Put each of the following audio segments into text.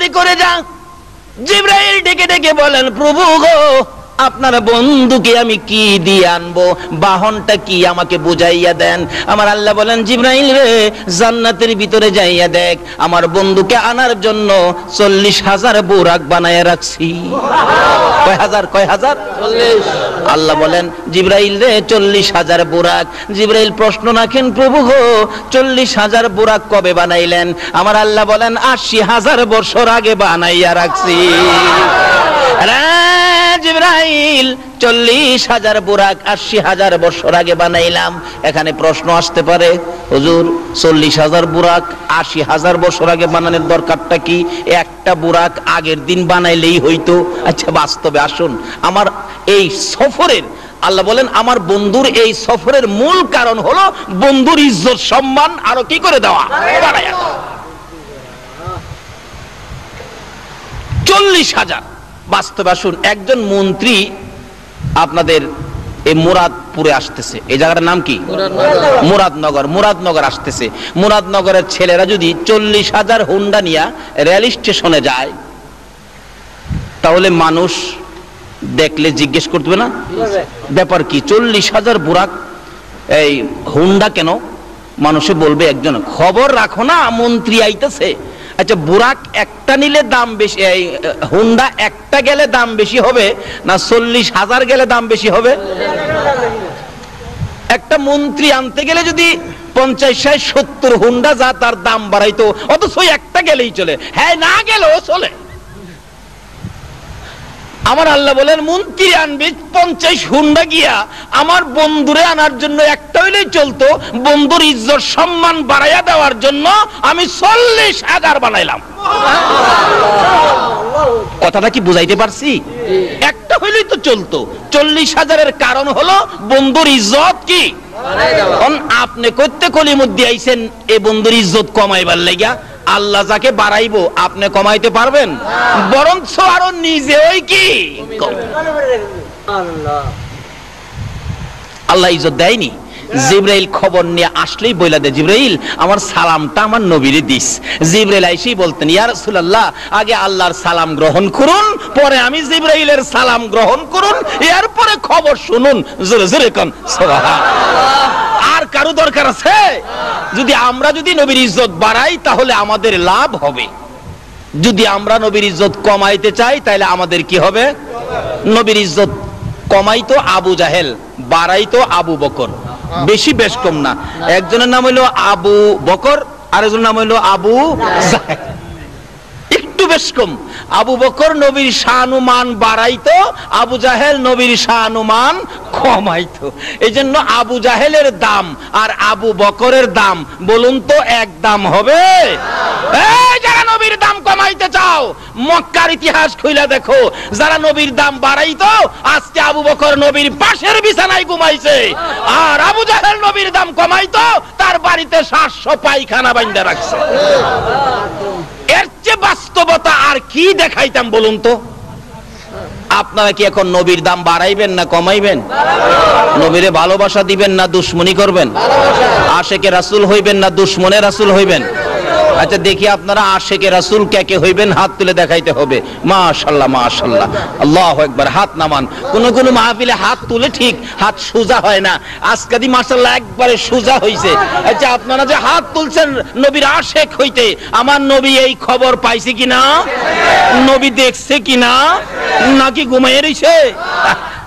তাড়াতাড়ি করে যা। জিবরাইল ডেকে ডেকে বলেন, প্রভু গো, আপনার বন্ধুকে আমি কি দিয়ে আনবো, বাহনটা কি আমাকে বুঝাইয়া দেন। আমার আল্লাহ বলেন, জিবরাইল রে, জান্নাতের ভিতরে যাইয়া দেখ, আমার বন্ধুকে আনার জন্য 40,000 বুরাক বানায় রাখছি। কয় হাজার? 40। আল্লাহ বলেন, জিবরাইল রে, 40,000 বুরাক। জিবরাইল প্রশ্ন রাখেন, প্রভু গো, 40,000 বুরাক কবে বানাইলেন? আমার আল্লাহ বলেন, 80,000 বছর আগে বানাইয়া রাখছি। জিবরাইল, 40,000 বুরাক 80,000 বছর আগে বানাইলাম। এখানে প্রশ্ন আসতে পারে, হুজুর 40,000 বুরাক 80,000 বছর আগে বানানোর দরকারটা কি? একটা বুরাক আগের দিন বানাইলেই হইতো। আচ্ছা, বাস্তবে আসুন, আমার এই সফরের, আল্লাহ বলেন, আমার বন্ধুর এই সফরের মূল কারণ হলো বন্ধুর ইজ্জত সম্মান আরো কি করে দেওয়া, বাড়ায়া। 40,000। বাস্তবে আসুন, একজন মন্ত্রী আপনাদের এই মুরাদপুরে আসতেছে, এই জায়গাটার নাম কি? মুরাদনগর আসতেছে। মুরাদনগরের ছেলেরা যদি 40,000 হুন্ডা নিয়ে রেল স্টেশনে যায়, তাহলে মানুষ দেখলে জিজ্ঞেস করবে না, ব্যাপার কি, 40,000 বুরাক এই হুন্ডা কেন? মানুষে বলবে, একজন খবর রাখো না, মন্ত্রী আইতেছে। আচ্ছা, বুরাক একটা নিলে দাম বেশি, এই হুন্ডা একটা গেলে দাম বেশি হবে না 40,000 গেলে দাম বেশি হবে? একটা মন্ত্রী আনতে গেলে যদি 50, 60, 70 হুন্ডা যা তার দাম বাড়াইতো, অথচ একটা গেলেই চলে, হ্যাঁ না গেলেও চলে। আমার আল্লাহ বলেন, মন্ত্রী আনবি 50 হুন্ডা গিয়া আমার বন্ধুরে আনার জন্য একটা হইলেই চলতো, বন্ধুর ইজ্জত সম্মান বাড়াইয়া দেওয়ার জন্য আমি 40,000 বানাইলাম। কথাটা কি বুঝাইতে পারছি? একটা হইলেই তো চলতো। 40,000-এর কারণ হলো বন্ধুর ইজ্জত কি আপনি করতে কলিমুদ্দি আইছেন এ বন্ধুর ইজ্জত কমাইবার লাগিয়া। আল্লাহ যাকে বাড়াইবো আপনি কমাইতে পারবেন? বরঞ্চ আরো নিজেই কি আল্লাহ ইজ্জত দেয়নি। জিবরাইল খবর নিয়ে আসলেই বইলা দে, জিবরাইল আমার সালামটা আমার নবীরে দিস। জিবরাইল আইসেই বলতেন, ইয়া রাসূলুল্লাহ, আগে আল্লাহর সালাম গ্রহণ করুন, পরে আমি জিবরাইলের সালাম গ্রহণ করুন, এরপরে খবর শুনুন। জোরে জোরে কোন সুবহানাল্লাহ। আর কারো দরকার আছে? যদি আমরা নবীর ইজ্জত বাড়াই তাহলে আমাদের লাভ হবে, যদি আমরা নবীর ইজ্জত কমাইতে চাই তাহলে আমাদের কি হবে? নবীর ইজ্জত কমাইতো আবু জাহেল, বাড়াইতো আবু বকর। বেশি বেশ কম না। একজনের নাম হইলো আবু বকর, আরেকজনের নাম হইলো আবু জাহেল, একটু বেশ কম। আবু বকর নবীর শানুমান বাড়াইতো, আবু জাহেল নবীর শানুমান কমাইতো। এই জন্য আবু জাহেলের দাম আর আবু বকরের দাম বলুন তো এক দাম হবে? যারা নবীর দাম কমাইতে চাও মক্কার ইতিহাস খুইলা দেখো, যারা নবীর দাম বাড়াইতো আজকে আবু বকর নবীর পাশের বিছানায় ঘুমাইছে, আর আবু জাহেল নবীর দাম কমাইতো তার বাড়িতে 700 পায়খানা বাইন্ধা রাখছে। এর চেয়ে বাস্তবতা আর কি দেখাইতাম বলুন তো? আপনারা কি এখন নবীর দাম বাড়াইবেন না কমাইবেন? নবীরে ভালোবাসা দিবেন না দুশ্মনী করবেন? আশেকে রাসূল হইবেন না দুশ্মনে রাসূল হইবেন? আচ্ছা দেখি আপনারা আশেকে রাসূল কে কে হইবেন, হাত তুলে দেখাইতে হবে। মাশাআল্লাহ মাশাআল্লাহ, আল্লাহু আকবার। হাত নামান। কোন কোন মাহফিলে হাত তুলে ঠিক হাত সোজা হয় না, আজকে দি মাশাআল্লাহ একবারে সোজা হইছে। আচ্ছা আপনারা যে হাত তুলছেন নবীর আশেক হইতে, আমার নবী এই খবর পাইছে কিনা, নবী দেখছে কিনা, নাকি ঘুমাইয়া রইছে?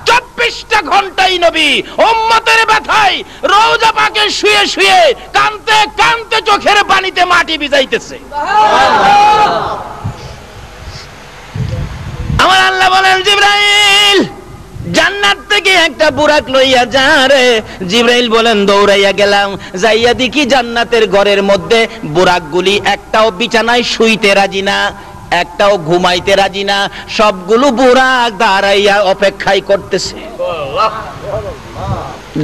24টা ঘন্টাই নবী উম্মতের ব্যথায় রওজা পাকে শুয়ে শুয়ে কাঁদতে কাঁদতে চোখের পানিতে মাটি ভিজাইতেছে। আমার আল্লাহ বলেন, জিবরাইল জান্নাত থেকে একটা বুরাক লইয়া যা রে। জিবরাইল বলেন, দৌড়াইয়া গেলাম, যাইয়া দেখি জান্নাতের ঘরের মধ্যে বুরাকগুলি একটাও বিছানায় শুইতে রাজি না, একটাও ঘুমাইতে রাজি না, সবগুলো বুরাক দাঁড়াইয়া অপেক্ষাই করতেছে।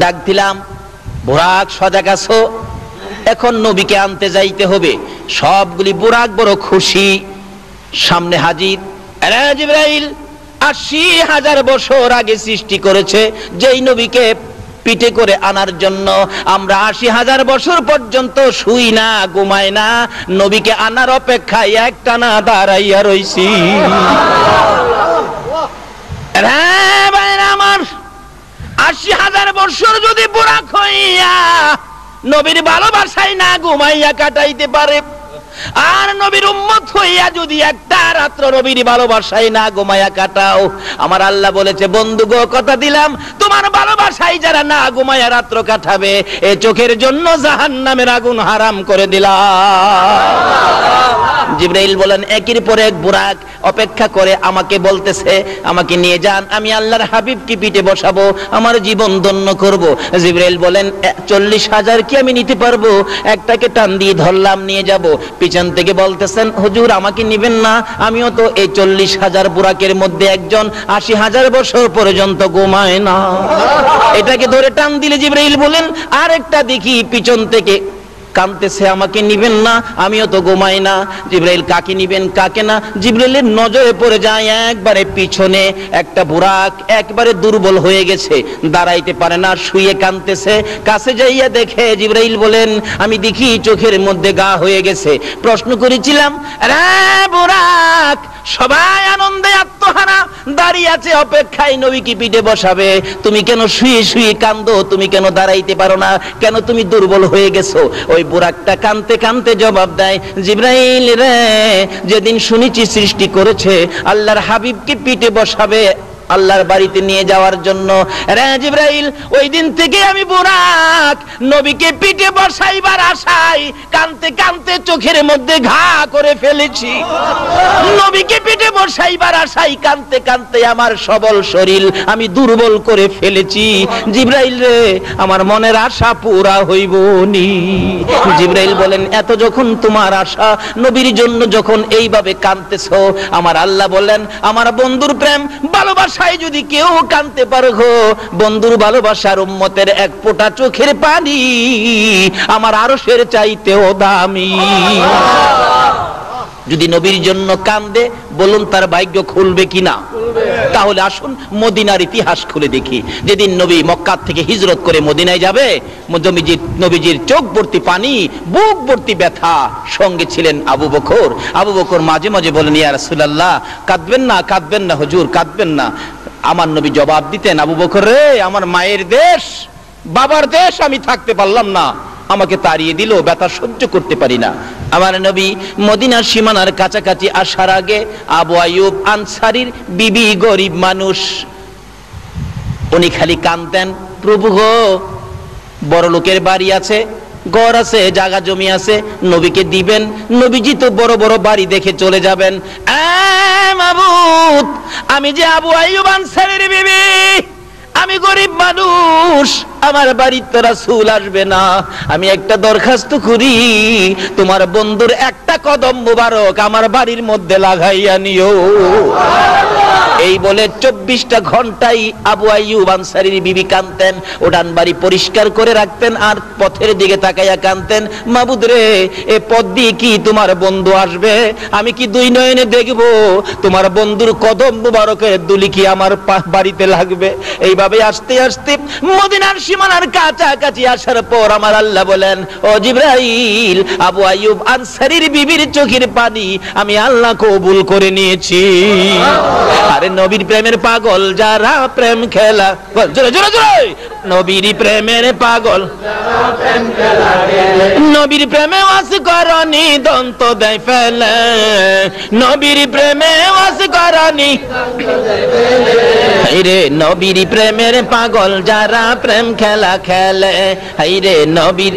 ডাক দিলাম, বুরাক সজাগ আছো, এখন নবীকে আনতে যাইতে হবে। সবগুলি বুরাক বড় খুশি, সামনে হাজির। আরে জিবরাইল 80,000 বছর আগে সৃষ্টি করেছে যেই নবীকে পিঠে করে আনার জন্য আমরা ৮০,০০০ বছর পর্যন্ত শুই না, ঘুমাই না, নবীকে আনার অপেক্ষায় একটানা দাঁড়াইয়া রইছি। আমার ৮০,০০০ বছর যদি বুড়াক হইয়া নবীর ভালোবাসায় না ঘুমাইয়া কাটাইতে পারে, আর নবীর উম্মত হইয়া যদি একটা রাত্র নবীর ভালোবাসায় না ঘুমাইয়া কাটাও, আমার আল্লাহ বলেছে বন্ধু গো কথা দিলাম তোমার ভালোবাসায় যারা না ঘুমাইয়া রাত্র কাটাবে এ চোখের জন্য জাহান্নামের আগুন হারাম করে দিলাম। জিবরাইল বলেন একের পর এক বুরাক অপেক্ষা করে আমাকে বলতেছে আমাকে নিয়ে যান, আমি আল্লাহর হাবিবকে পিঠে বসাবো, আমার জীবন ধন্য করব। জিবরাইল বলেন ৪০,০০০ কি আমি নিতে পারবো? একটাকে টান দিয়ে ধরলাম, নিয়ে যাব। পিছন থেকে বলতেছেন হুজুর আমাকে নিবেন না, আমিও তো এই ৪০,০০০ বুরাকের মধ্যে একজন, ৮০,০০০ বছর পর্যন্ত ঘুমায় না। এটাকে ধরে টান দিলে জিবরাইল বলেন আরেকটা দেখি পিছন থেকে কাঁদতেছে আমাকে নিবেন না, আমিও তো ঘুমাই না। জিবরাইল কাকে নিবেন কাকে না, জিবরাইলের নজরে পড়ে যায় একবারে পিছনে একটা বুরাক একবারে দুর্বল হয়ে গেছে, দাঁড়াইতে পারে না, শুয়ে কাঁদতেছে। কাছে যাইয়া দেখে জিবরাইল বলেন আমি দেখি চোখের মধ্যে গা হয়ে গেছে। প্রশ্ন করেছিলাম রে বুরাক, সবাই আনন্দে আত্মহারা দাঁড়িয়ে আছে অপেক্ষায় নবীকে পিঠে বসাবে, তুমি কেন শুয়ে শুয়ে কান্দো? তুমি কেন দাঁড়াইতে পারো না? কেন তুমি দুর্বল হয়ে গেছো? ওই বুরাকটা কানতে কানতে জবাব দেয় জিবরাইল রে, যেদিন শুনেছি সৃষ্টি করেছে আল্লাহর হাবিবকে পিঠে বসাবে আল্লাহর বাড়িতে নিয়ে যাওয়ার জন্য, রে জিবরাইল ওই দিন থেকে আমি বুরাক নবীকে পিঠে বসাইবার আশায় কানতে কানতে চোখের মধ্যে ঘা করে ফেলেছি। নবীকে পিঠে বসাইবার আশায় কানতে কানতে আমার সবল শরীর আমি দুর্বল করে ফেলেছি। জিবরাইল রে আমার মনের আশা পুরা হইব নি। জিবরাইল বলেন এত যখন তোমার আশা নবীর জন্য যখন এইভাবে কাঁদতেছো, আমার আল্লাহ বলেন আমার বন্ধুর প্রেম ভালোবাসা যদি কেউ কাঁদতে পারো, বন্ধুর ভালোবাসার উম্মতের এক ফোঁটা চোখের পানি আমার আরশের চাইতেও দামি। যদি নবীর জন্য কান্দে বলুন তার ভাগ্য খুলবে কিনা? তাহলে আসুন মদিনার ইতিহাস খুলে দেখি। যেদিন নবী মক্কা থেকে হিজরত করে মদিনায় যাবে, নবীজির চোখ ভর্তি পানি, বুক ভর্তি ব্যথা, সঙ্গে ছিলেন আবু বকর। আবু বকর মাঝে মাঝে বলেন ইয়া রাসূলুল্লাহ কাঁদবেন না, কাঁদবেন না হুজুর, কাঁদবেন না। আমার নবী জবাব দিতেন আবু বকর রে, আমার মায়ের দেশ বাবার দেশ আমি থাকতে পারলাম না, আমাকে তাড়িয়ে দিল, ব্যথা সহ্য করতে পারি না। আমার নবী মদিনার সীমানার কাছাকাছি আসার আগে আবু আইয়ুব আনসারীর বিবি, গরিব মানুষ, উনি খালি কাঁদতেন প্রভু গো, বড় লোকের বাড়ি আছে, ঘর আছে, জায়গা জমি আছে, নবীকে দিবেন, নবীজি তো বড় বড় বাড়ি দেখে চলে যাবেন। মাবুদ আমি যে আবু আইয়ুব আনসারীর বিবি, আমি গরিব মানুষ, আমার বাড়ির তো রাসূল আসবে না, আমি একটা দরখাস্ত করি তোমার বন্ধুর একটা কদম মুবারক আমার বাড়ির মধ্যে লাগাইয়া নিও। এই বলে ২৪টা ঘন্টাই আবু আইয়ুব আনসারীর বিবি কাঁদতেন, উঠান বাড়ি পরিষ্কার করে রাখতেন আর পথের দিকে তাকাইয়া কাঁদতেন, মাবুদ রে এ পথ দিয়ে কি তোমার বন্ধু আসবে? আমি কি দুই নয়নে দেখব তোমার বন্ধুর কদম মুবারকের দুলি কি আমার বাড়িতে লাগবে? এইভাবে আস্তে আস্তে মদিনার সীমানার কাছাকাছি আসার পর আমার আল্লাহ বলেন ও জিবরাইল, আবু আইয়ুব আনসারীর বিবির চোখের পানি আমি আল্লাহ কবুল করে নিয়েছি। আরে নবীর প্রেমের পাগল যারা প্রেম খেলা, জোরে জোরে জোরে, নবীর প্রেমের পাগল নবীর প্রেমে ওয়াস করনি দন্ত দেয় ফেলে, নবীর প্রেমে ওয়াস করনি রে, নবীর প্রেমের পাগল যারা প্রেম খেলা খেলে, হাইরে নবীর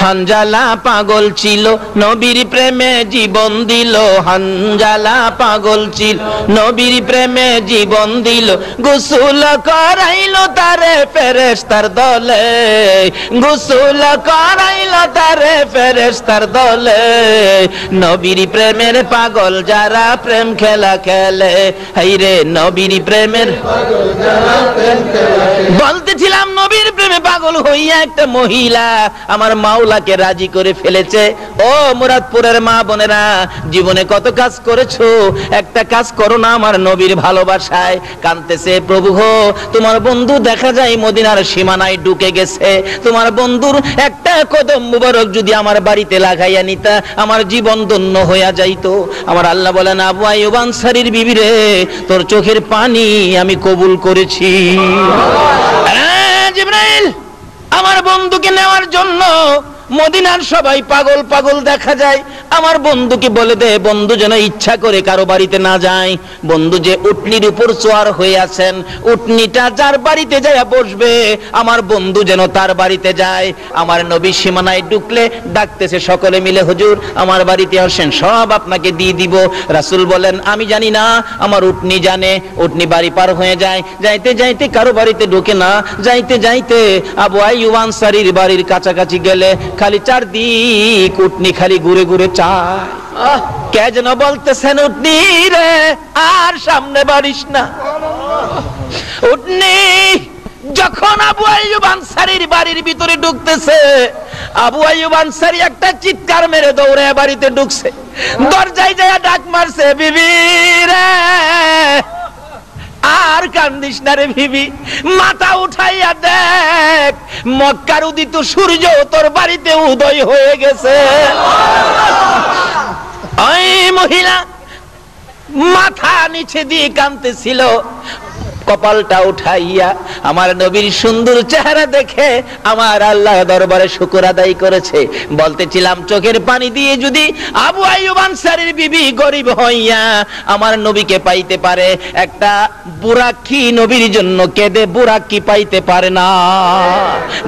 হানজালা পাগল ছিল নবীর প্রেমে জীবন দিল, হানজালা পাগল ছিল নবীর প্রেমে জীবন দিল, গোসল করাইলো তারে ফেরেশতার দলে, গোসল করাইলো তারে ফেরেশতার দলে, নবীর প্রেমের পাগল যারা প্রেম খেলা খেলে, হাইরে নবীর প্রেমের বলতেছিলাম নবীর প্রেমে পাগল হইয়া একটা মহিলা আমার মাওলাকে রাজি করে ফেলেছে। ও মুরাদপুরের মা বোনেরা, জীবনে কত কাজ করেছো, একটা কাজ করো না আমার নবীর ভালোবাসায়। কাঁদতেছে, প্রভু গো তোমার বন্ধু দেখা যায় মদিনার সীমানায় ঢুকে গেছে, তোমার বন্ধুর একটা কদম মুবারক যদি আমার বাড়িতে লাগাইয়া নিতা আমার জীবন ধন্য হইয়া যাইতো। আমার আল্লাহ বলেন, আবু আইয়ুব আনসারীর বিবি রে, তোর চোখের পানি আমি কবুল করেছি। জিবরাইল আমার বন্ধুকে নেওয়ার জন্য মদিনার সবাই পাগল পাগল দেখা যায়। আমার বন্ধুকে বলে দে বন্ধু যেন ইচ্ছা করে কারো বাড়িতে না যায়। বন্ধু যে উটনির উপর চোয়ার হয়ে আছেন, উটনিটা যার বাড়িতে যায় বসবে আমার বন্ধু যেন তার বাড়িতে যায়। আমার নবী সীমানায় ঢুকলে ডাকতেছে সকলে মিলে, হুজুর আমার বাড়িতে আসেন, সব আপনাকে দিয়ে দিব। রাসূল বলেন, আমি জানি না, আমার উটনি জানে। উটনি বাড়ি পার হয়ে যায়, যাইতে যাইতে কারো বাড়িতে ঢোকে না, যাইতে যাইতে আবু আইয়ুব আনসারীর বাড়ির কাছাকাছি গেলে খালি চারদিক উটনি খালি ঘুরে ঘুরে চায়। কে যেন বলতেছেন, উটনি রে আর সামনে বাড়িস না। উটনি যখন আবু আইয়ুব আনসারীর বাড়ির ভিতরে ঢুকতেছে, আবু আইয়ুব আনসারী একটা চিৎকার মেরে দৌড়ে বাড়িতে ঢুকছে, দরজায় যায় ডাক মারছে, বিবি রে আর কান্দিস না রে বিবি, মাথা উঠাইয়া দেখ মক্কার উদিত সূর্য তোর বাড়িতে উদয় হয়ে গেছে। ওই মহিলা মাথা নিচে দিয়ে কাঁদতেছিল, কপালটা উঠাইয়া আমার নবীর সুন্দর চেহারা দেখে আমার আল্লাহ দরবারে শুকর আদায় করেছে। বলতেছিলাম চোখের পানি দিয়ে যদি আবু আইয়ুব আনসারীর বিবি গরিব হইয়া আমার নবীকে পাইতে পারে, একটা বুরাকি নবীর জন্য কেঁদে বুরাকি পাইতে পারে না।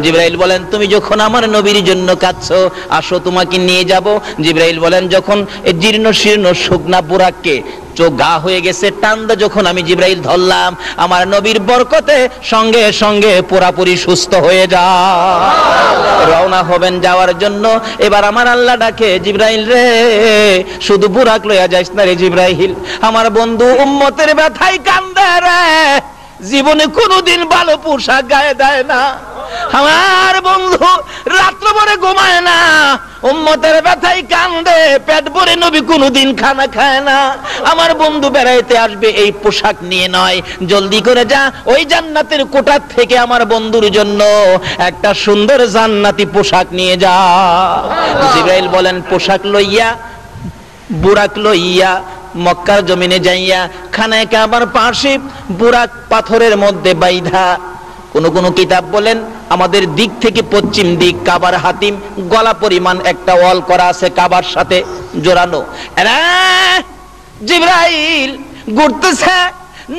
জিবরাইল বলেন, তুমি যখন আমার নবীর জন্য কাঁদছো, আসো তোমাকে নিয়ে যাব। জিবরাইল বলেন, যখন এই জীর্ণ শীর্ণ শুকনা বুরাককে চোখ গা হয়ে গেছে টান্দা যখন আমি জিবরাইল ধরলাম, আমার নবীর বরকতে সঙ্গে সঙ্গে পুরাপুরি সুস্থ হয়ে যায়। রওনা হবেন যাওয়ার জন্য। এবার আমার আল্লাহ ডাকে, জিবরাইল রে শুধু বুরাক লইয়া যাইস না রে জিবরাইল, আমার বন্ধু উম্মতের ব্যথায় কান্দে রে, জীবনে কোনোদিন ভালো পোশাক গায়ে দেয় না, আমার বন্ধু রাত্র ভরে ঘুমায় না, উম্মতের ব্যথায় কান্দে, পেট ভরে নবী কোনোদিন খানা খায় না। আমার বন্ধু বেড়াইতে আসবে এই পোশাক নিয়ে নয়, জলদি করে যা ওই জান্নাতের কোঠার থেকে আমার বন্ধুর জন্য একটা সুন্দর জান্নাতি পোশাক নিয়ে যা। জিবরাইল বলেন, পোশাক লইয়া বুরাক লইয়া মক্কার জমিনে যাইয়া খানায়ে কাবার পাশে বুরাক পাথরের মধ্যে বাইধা, কোন কোন কিতাব বলেন আমাদের দিক থেকে পশ্চিম দিক কাবার হাতিম গলা পরিমাণ একটা ওয়াল করা আছে কাবার সাথে জোড়ানো। জিবরাইল ঘুরতেছে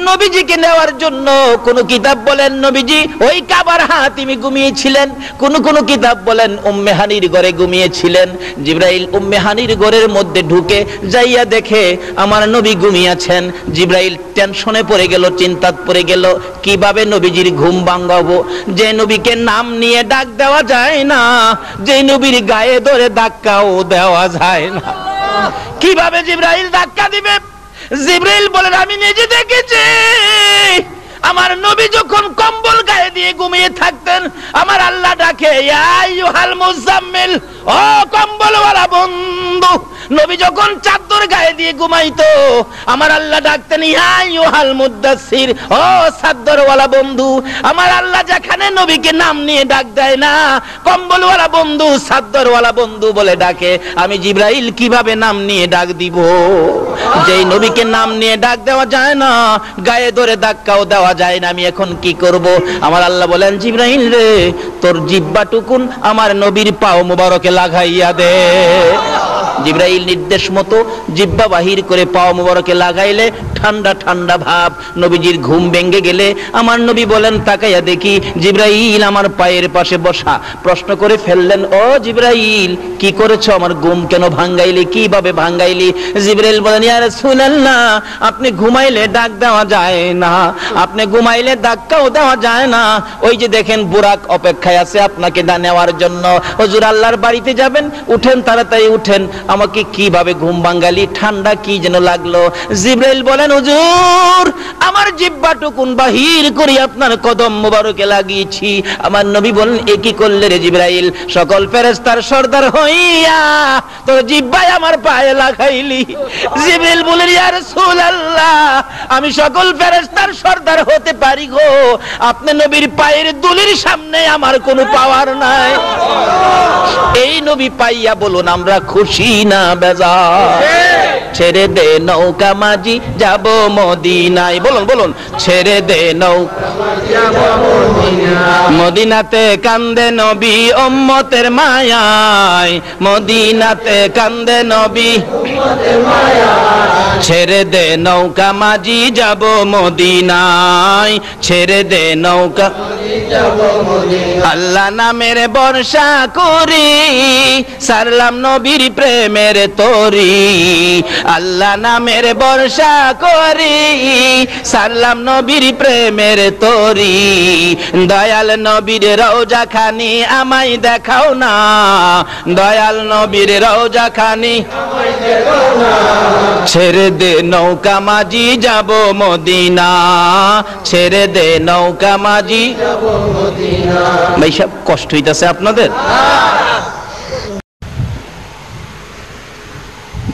নবীজিকে নেওয়ার জন্য। কোন কিতাব বলেন নবীজি ওই কাবার হাতিমে ঘুমিয়েছিলেন, কোন কোন কিতাব বলেন উম্মে হানির ঘরে ঘুমিয়েছিলেন। জিবরাইল উম্মে হানির ঘরের মধ্যে ঢুকে যাইয়া দেখে আমার নবী ঘুমিয়েছেন। জিবরাইল টেনশনে পড়ে গেল, চিন্তাত পড়ে গেল, কিভাবে নবীজির ঘুম ভাঙাবো। যে নবীকে নাম নিয়ে ডাক দেওয়া যায় না, যে নবীর গায়ে ধরে ধাক্কাও দেওয়া যায় না, কিভাবে জিবরাইল ধাক্কা দিবে? জিবরাইল বলেন, আমি নিজে দেখেছি আমার নবী যখন কম্বল গায়ে দিয়ে ঘুমিয়ে থাকতেন, আমার আল্লাহ ডাকে, ইয়া আইয়ুহাল মুজাম্মিল, ও কম্বলওয়ালা বন্ধু। নবী যখন চাদর গায়ে দিয়ে ঘুমাইতো, আমার আল্লাহ ডাকতেন, ইয়া আইয়ুহাল মুদ্দাসসির, ও চাদরওয়ালা বন্ধু। আমার আল্লাহ যেখানে নবীকে নাম নিয়ে ডাক দেয় না, কম্বলওয়ালা বন্ধু, চাদরওয়ালা বন্ধু বলে ডাকে, আমি জিবরাইল কিভাবে নাম নিয়ে ডাক দিব? যেই নবীকে নাম নিয়ে ডাক দেওয়া যায় না, গায়ে ধরে ধাক্কাও দেওয়া যায় না, আমি এখন কি করব? আমার আল্লাহ বলেন, জিবরাইল রে তোর জিহ্বাটুকুন আমার নবীর পাও মুবারকে লাগাইয়া দে। জিবরাইল নির্দেশ মতো জিহ্বা বাহির করে পাও মুবারকে লাগাইলে ঠান্ডা ঠান্ডা ভাব। নবীজির ঘুম ভেঙে গেলে আমার নবী বলেন, তাকাইয়া দেখি জিবরাইল আমার পায়ের পাশে বসা। প্রশ্ন করে ফেললেন, ও জিবরাইল কি করেছো? আমার ঘুম কেন ভাঙ্গাইলি? কিভাবে ভাঙ্গাইলি? জিবরাইল বলেন, ইয়া রাসূলুল্লাহ আপনি ঘুমাইলে ডাক দেওয়া যায় না, আপনি ঘুমাইলে ধাক্কাও দেওয়া যায় না। ওই যে দেখেন বুরাক অপেক্ষায় আছে আপনাকে নেওয়ার জন্য। হুজুর আল্লাহর বাড়িতে যাবেন, উঠেন তাড়াতাড়ি উঠেন, আমাকে কিভাবে ঘুম ভাঙালি, ঠান্ডা কি যেন লাগলো। জিবরাইল বলেন হুজুর আমার জিহ্বাটুকুন বাহির করে আপনার কদম মোবারকে লাগিয়েছি। আমার নবী বলেন এ কি করলে রে জিবরাইল? সকল ফেরেশতার সর্দার হইয়া তোর জিহ্বায় আমার পায়ে লাগাইলি। জিবরাইল বলেন ইয়া রাসূলুল্লাহ আমি সকল ফেরেশতার সর্দার হতে পারি গো, আপনি নবীর পায়ের দুলির সামনে আমার কোনো পাওয়ার নাই। এই নবী পাইয়া বলুন আমরা খুশি না বেজার? ছেড়ে দে নৌকা মাঝি যাব মদিনায়, বলুন বলুন ছেড়ে দে নৌকা মদিনাতে কান্দে নবী উম্মতের মায়ায়, মদিনাতে কান্দে নবী ছেড়ে দে নৌকা মাঝি যাব মদিনায়, ছেড়ে দে নৌকা আল্লাহ নামের বর্ষা করি সারলাম নবীর প্রেমের তরি, আল্লাহ নামের বর্ষা করি সারলাম নবীর প্রেমের তরি। দয়াল নবীর রওজা খানি আমায় দেখাও না, দয়াল নবীর রওজা খানি ছেড়ে দে নৌকা মাঝি যাব মদিনা, ছেড়ে দে নৌকা মাঝি যাব মদিনা। ভাই সব কষ্ট হইতাছে আপনাদের?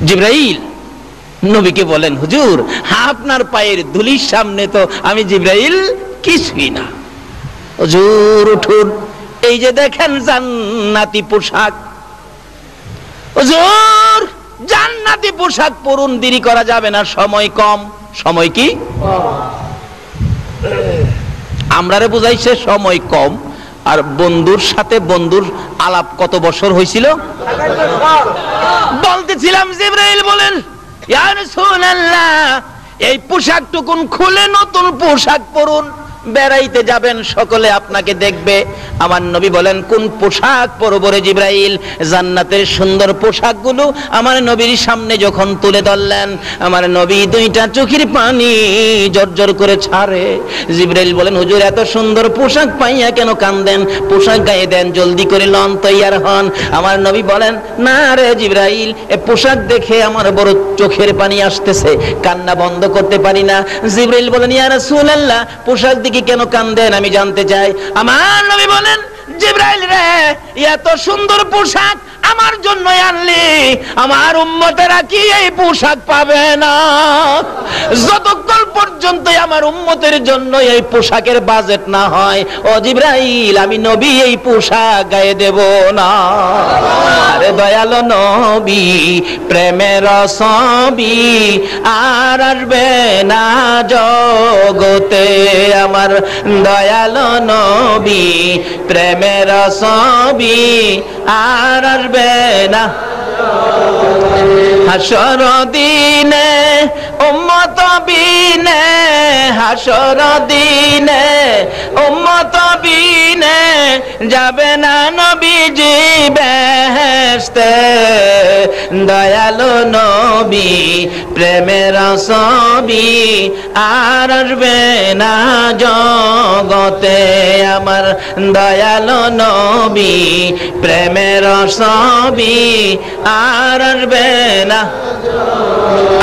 জিবরাইল নবীকে বলেন হুজুর আপনার পায়ের ধুলির সামনে তো আমি জিবরাইল কিছুই না। হুজুর উঠুন, এই যে দেখেন জান্নাতি পোশাক, হুজুর জান্নাতি পোশাক পরুন, দেরি করা যাবে না, সময় কম। সময় কি? আমরারে বুঝাইছে সময় কম। আর বন্ধুর সাথে বন্ধুর আলাপ কত বছর হয়েছিল? বলতেছিলাম জিবরাইল বলেন ইয়া রাসূলুল্লাহ এই পোশাকটুকুন খুলে নতুন পোশাক পরুন, বেড়াইতে যাবেন সকলে আপনাকে দেখবে। আমার নবী বলেন কোন পোশাক পরব রে জিবরাইল? জান্নাতের সুন্দর পোশাকগুলো আমার নবীর সামনে যখন তুলে ধরলেন আমার নবী দুইটা চোখের পানি জর্জর করে ছাড়ে। জিবরাইল বলেন হুজুর এত সুন্দর পোশাক পাইয়া কেন কান্দেন? পোশাক গায়ে দেন, জলদি করে লন, তৈয়ার হন। আমার নবী বলেন না রে জিবরাইল এ পোশাক দেখে আমার বড় চোখের পানি আসতেছে, কান্না বন্ধ করতে পারি না। জিবরাইল বলেন ইয়া রাসূলুল্লাহ পোশাক দেখে কেন কান্দেন আমি জানতে চাই। আমার নবী বলেন জিবরাইল রে এত সুন্দর পোশাক আমার জন্য আনলি, আমার উম্মতেরা কি এই পোশাক পাবে না? যতক্ষণ পর্যন্ত আমার উম্মতের জন্য এই পোশাকের বাজেট না হয় ও জিবরাইল আমি নবী এই পোশাক গায়ে দেব না। আরে দয়ালো নবী প্রেমের ছবি আর আসবে না জগতে, আমার দয়ালো নবী প্রেমের ছবি আর আসবে না হাসর দিনে উম্মত বিনে, হাসর দিনে উম্মত বিনে যাবে না নবীজি বেহেশতে। দয়ালু নবী প্রেমের ছবি আর আসবে না জগতে, আমার দয়ালু নবী প্রেমের ছবি আর আসবে না।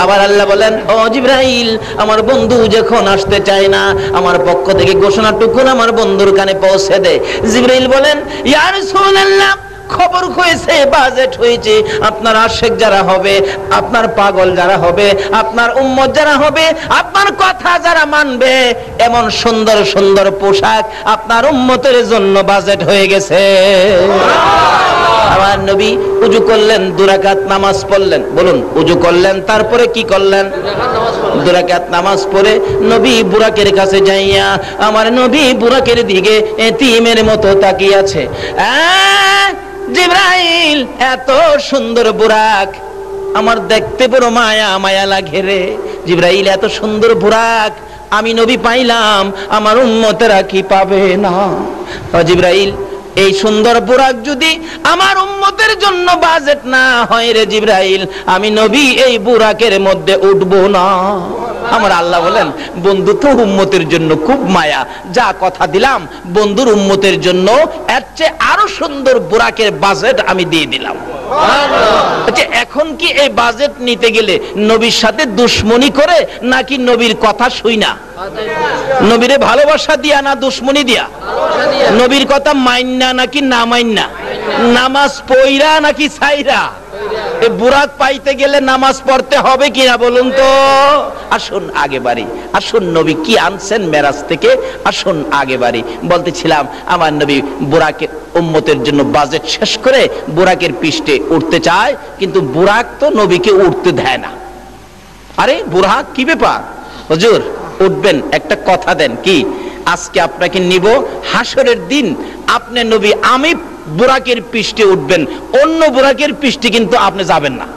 আবার আল্লাহ বলেন ও জিবরাইল আমার বন্ধু যখন আসতে চায় না আমার পক্ষ থেকে ঘোষণাটুকু আমার বন্ধুর কানে পৌঁছে দে। জিবরাইল বলেন ইয়া রাসূলুল্লাহ খবর হয়েছে, বাজেট হয়েছে, আপনার আশিক যারা হবে, আপনার পাগল যারা হবে, আপনার উম্মত যারা হবে, আপনার কথা যারা মানবে এমন সুন্দর সুন্দর পোশাক আপনার উম্মতের জন্য বাজেট হয়ে গেছে। আমার নবী উযু করলেন, 2 রাকাত নামাজ পড়লেন। বলুন উযু করলেন, তারপরে কি করলেন? 2 রাকাত নামাজ পড়ে নবী বুরাকের কাছে যাইয়া আমার নবী বুরাকের দিকে এতিমের মতো তাকিয়ে আছে। জিবরাইল এত সুন্দর বুরাক আমার দেখতে বড় মায়া মায়া লাগে রে। জিবরাইল এত সুন্দর বুরাক আমি নবী পাইলাম, আমার উম্মতেরা কি পাবে না? জিবরাইল এই সুন্দর বুরাক যদি আমার উম্মতের জন্য বাজেট না হয় রে জিবরাইল আমি নবী এই বুরাকের মধ্যে উঠবো না। আমার আল্লাহ বলেন বন্ধু তো উম্মতের জন্য খুব মায়া, যা কথা দিলাম বন্ধুর উম্মতের জন্য এর চেয়ে আরো সুন্দর বুরাকের বাজেট আমি দিয়ে দিলাম। আচ্ছা, এখন কি এই বাজেট নিতে গেলে নবীর সাথে দুশ্মনী করে নাকি নবীর কথা শুই না? নবীরে ভালোবাসা দিয়া না দুশ্মনী দিয়া? নবীর কথা মাইন্না নাকি না মাইন্না? নামাজ পইরা নাকি ছাইরা? এই বুরাক পাইতে গেলে নামাজ পড়তে হবে কিনা বলুন তো? আসুন আগে বাড়ি, আসুন নবী কি আনছেন মেরাজ থেকে, আসুন আগে বাড়ি। বলতেছিলাম আমার নবী বুরাকের উম্মতের জন্য বাজেট শেষ করে বুরাকের পৃষ্ঠে উঠতে চায়, কিন্তু বুরাক তো নবীকে উঠতে দেয় না। আরে বুরাক কি ব্যাপার হুজুর, উঠবেন, একটা কথা দেন। কি? আজকে আপনাকে নিব, হাসরের দিন আপনি নবী আমি বুরাকের পৃষ্ঠে উঠবেন, অন্য বুরাকের পৃষ্ঠে কিন্তু আপনি যাবেন না।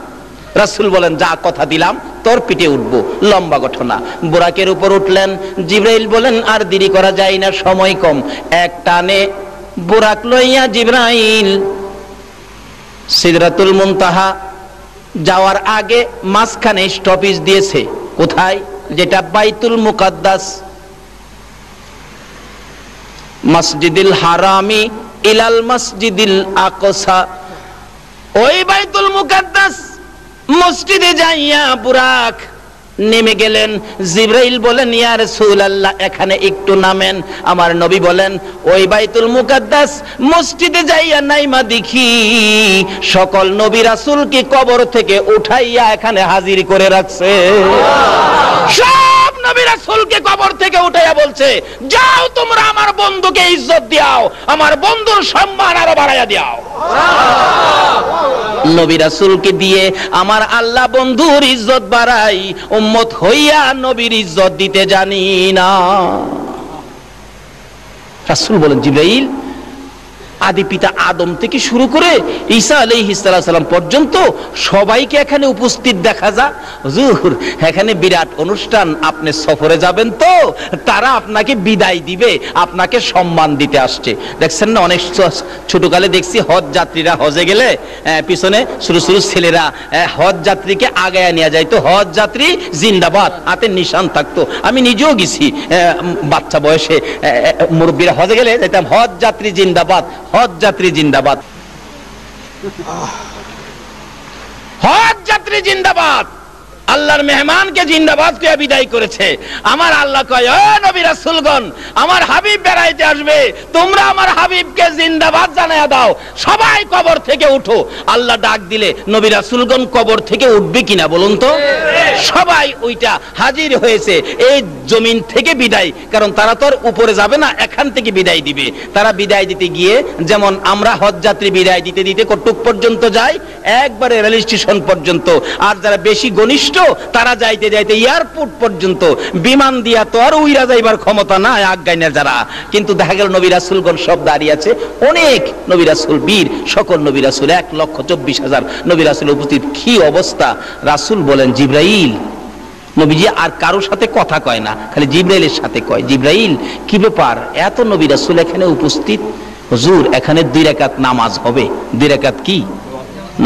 রাসূল বলেন যা কথা দিলাম তোর পিঠে উঠবো। লম্বা ঘটনা। বুরাকের উপর উঠলেন, জিবরাইল বলেন আর দেরি করা যায় না, সময় কম। এক টানে বুরাক লইয়া জিবরাইল সিদরাতুল মুনতাহা যাওয়ার আগে মাঝখানে স্টপেজ দিয়েছে। কোথায়? যেটা বাইতুল মুকাদ্দাস, মসজিদুল হারামি ইলাল মসজিদিল আকসা। ওই বাইতুল মুকাদ্দাস মসজিদে যাইয়া বুরাক নেমে গেলেন। জিবরাইল বলেন ইয়া রাসূলুল্লাহ এখানে একটু নামেন। আমার নবী বলেন ওই বাইতুল মুকাদ্দাস মসজিদে যাইয়া নাইমা দেখি সকল নবী রাসূলকে কবর থেকে উঠাইয়া এখানে হাজির করে রাখছে। সব নবী রাসূলকে কবর থেকে উঠাইয়া বলছে যাও তোমরা আমার বন্ধুকে ইজ্জত দাও, আমার বন্ধুর সম্মান আরো বাড়াইয়া দাও। নবী রাসূলকে দিয়ে আমার আল্লাহ বন্ধুর ইজ্জত বাড়াই, উম্মত হইয়া নবীর ইজ্জত দিতে জানি না। রাসূল বলেন জিবরাইল আদি পিতা আদম থেকে শুরু করে ঈসা আলাইহিস সালাম পর্যন্ত সবাইকে এখানে উপস্থিত দেখা যায়। হুজুর এখানে বিরাট অনুষ্ঠান, আপনি সফরে যাবেন তো তারা আপনাকে বিদায় দিবে, আপনাকে সম্মান দিতে আসছে। দেখছেন না অনেক ছোটকালে দেখছি হজ যাত্রীরা হজে গেলে পিছনে শুরু শুরু ছেলেরা হজ যাত্রীকে আগায় নিয়ে যায়, তো হজ যাত্রী জিন্দাবাদ হাতে নিশান থাকতো। আমি নিজেও গেছি বাচ্চা বয়সে, মুরব্বীরা হজে গেলে যেতাম হজ যাত্রী জিন্দাবাদ, হজ যাত্রী জিন্দাবাদ, হজ যাত্রী জিন্দাবাদ। আল্লাহর মেহমানকে জিন্দাবাদ কে বিদায় করেছে। আমার আল্লাহ কয় ও নবী রাসূলগণ আমার হাবিব বেড়াইতে আসবে, তোমরা আমার হাবিবকে জিন্দাবাদ জানায়া দাও, সবাই কবর থেকে উঠো। আল্লাহ ডাক দিলে নবী রাসূলগণ কবর থেকে উঠবে কিনা বলুন তো? সবাই ওইটা হাজির হয়েছে এই জমিন থেকে বিদায়, কারণ তারা তো আর উপরে যাবে না, এখান থেকে বিদায় দিবে। তারা বিদায় দিতে গিয়ে যেমন আমরা হজ যাত্রী বিদায় দিতে দিতে কতটুক পর্যন্ত যাই, একবারে রেল স্টেশন পর্যন্ত, আর যারা বেশি ঘনিষ্ঠ তারা যাইতে যাইতে এয়ারপোর্ট পর্যন্ত। বিমান দিয়া তো আর উইরা যাইবার ক্ষমতা নাই আজ্ঞায় না যারা, কিন্তু দেখা গেল নবী রাসূলগণ সব দাঁড়িয়ে আছে, অনেক নবী রাসূল বীর, সকল নবী রাসূল 1,24,000 নবী রাসূল উপস্থিত। কি অবস্থা! রাসূল বলেন জিবরাইল, নবীজি আর কারোর সাথে কথা কয় না, খালি জিবরাইলের সাথে কয় জিবরাইল কি ব্যাপার এত নবী রাসূল এখানে উপস্থিত? হুজুর এখানে 2 রাকাত নামাজ হবে। 2 রাকাত কি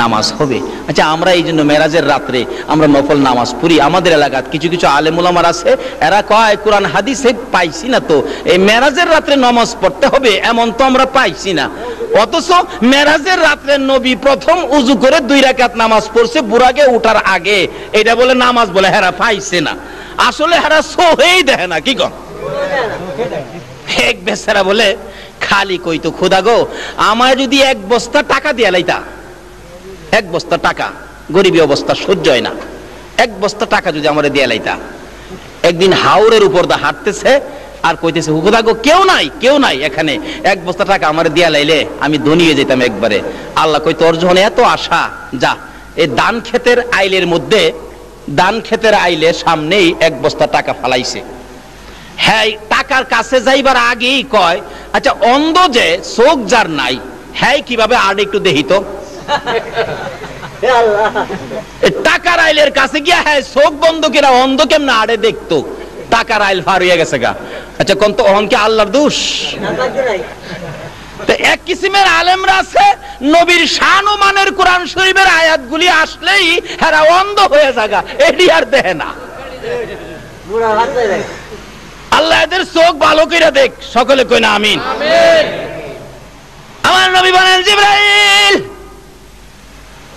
নামাজ হবে? আচ্ছা আমরা এই জন্য মেরাজের রাত্রে আমরা নফল নামাজ পড়ি। আমাদের এলাকার কিছু কিছু আলেম উলামার আছে, এরা কয় কোরআন হাদিসে পাইছি না তো এই মেরাজের রাত্রে নামাজ পড়তে হবে, এমন তো আমরা পাইছি না। অথচ মেরাজের রাত্রে নবী প্রথম উযু করে 2 রাকাত নামাজ পড়ছে বুরাকে ওঠার আগে, এটা বলে নামাজ বলে হেরা পাইছে না। আসলে হেরা সহেই দেখে না। কি কর এক বেচারা বলে খালি কইতো খোদা গো আমায় যদি 1 বস্তা টাকা দিয়া লাইতা, 1 বস্তা টাকা, গরিবী অবস্থা সহ্য হয় না, 1 বস্তা টাকা যদি আমারে দিয়া লাইতা। একদিন হাওরের উপর দা হাঁটতেছে আর কইতেছে হুকুদা গো কেউ নাই এখানে, 1 বস্তা টাকা আমারে দিয়া লাইলে আমি ধনী হয়ে যেতাম একবারে। আল্লাহ কই তোর যখন এত আশা, যা এই ধান ক্ষেতের আইলের মধ্যে, ধান ক্ষেতের আইলের সামনেই 1 বস্তা টাকা ফালাইছে। হ্যাঁ টাকার কাছে যাইবার আগেই কয় আচ্ছা অন্ধ যে চোখ যার নাই, হ্যাঁ কিভাবে আর একটু দেখিত। টাকার আইলের কাছে গিয়া হ্যাঁ চোখ বন্ধ কিনা অন্ধ কেমন আড়ে দেখতো, টাকার আইল ফার হইয়া গেছে গা। আচ্ছা কোন তো অহংকে আল্লাহর দোষ? এক কিসিমের আলেমরা আছে নবীর শান ও মানের কোরআন শরীফের আয়াতগুলি আসলেই হেরা অন্ধ হয়ে যাগা, এটি আর দেখে না। আল্লাহ এদের চোখ ভালো কইরা দেখ, সকলে কই না আমিন। আমার নবী বলেন জিবরাইল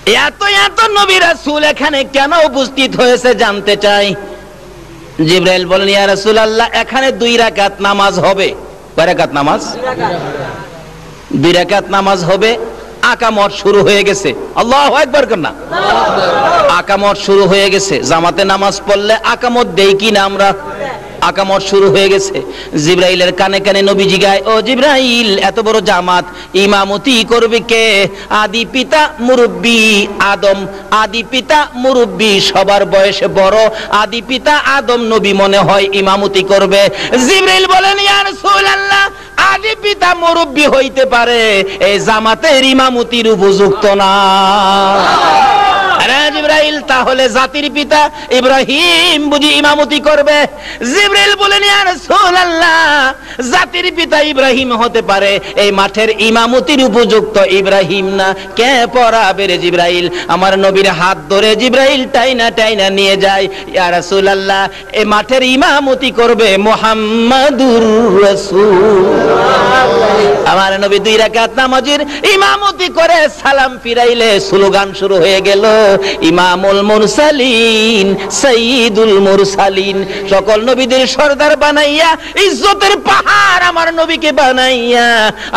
এত এত নবী রাসূল এখানে কেন উপস্থিত হয়েছে জানতে চাই। জিবরাইল বলেন, ইয়া রাসূলুল্লাহ, এখানে 2 রাকাত নামাজ হবে। কয় রাকাত নামাজ? 2 রাকাত নামাজ হবে। আকামত শুরু হয়ে গেছে। আল্লাহু আকবার কন্যা। আকামত শুরু হয়ে গেছে। জামাতে নামাজ পড়লে আকামত দেই কি না আমরা? আকামত শুরু হয়ে গেছে। জিবরাইলের কানে কানে নবীজি গায়, ও জিবরাইল, এত বড় জামাত ইমামতি করবে কে? আদি পিতা মুরব্বী আদম, আদি পিতা মুরব্বী, সবার বয়সে বড় আদি পিতা আদম নবী মনে হয় ইমামতি করবে। জিবরাইল বলেন, ইয়া রাসূলুল্লাহ, আদি পিতা মুরব্বী হইতে পারে, এই জামাতের ইমামতির উপযুক্ত না। আরে জিবরাইল, তাহলে জাতির পিতা ইব্রাহিম বুঝি ইমামতি করবে? জিবরাইল বলেন, ইয়া রাসূলুল্লাহ, জাতির পিতা ইব্রাহিম হতে পারে, এই মাঠের ইমামতির উপযুক্ত ইব্রাহিম না। কে পড়াবে রে জিবরাইল? আমার নবীর হাত ধরে জিবরাইল টাইনা টাইনা নিয়ে যায়। ইয়া রাসূলুল্লাহ, এই মাঠের ইমামতি করবে মুহাম্মাদুর রাসূল। আমার নবী 2 রাকাত নামাজের ইমামতি করে সালাম ফিরাইলে স্লোগান শুরু হয়ে গেল, ইমামুল মুরসালিন, সাইয়্যিদুল মুরসালিন। সকল নবীদের সরদার বানাইয়া, ইজ্জতের পাহাড় আমার নবীকে বানাইয়া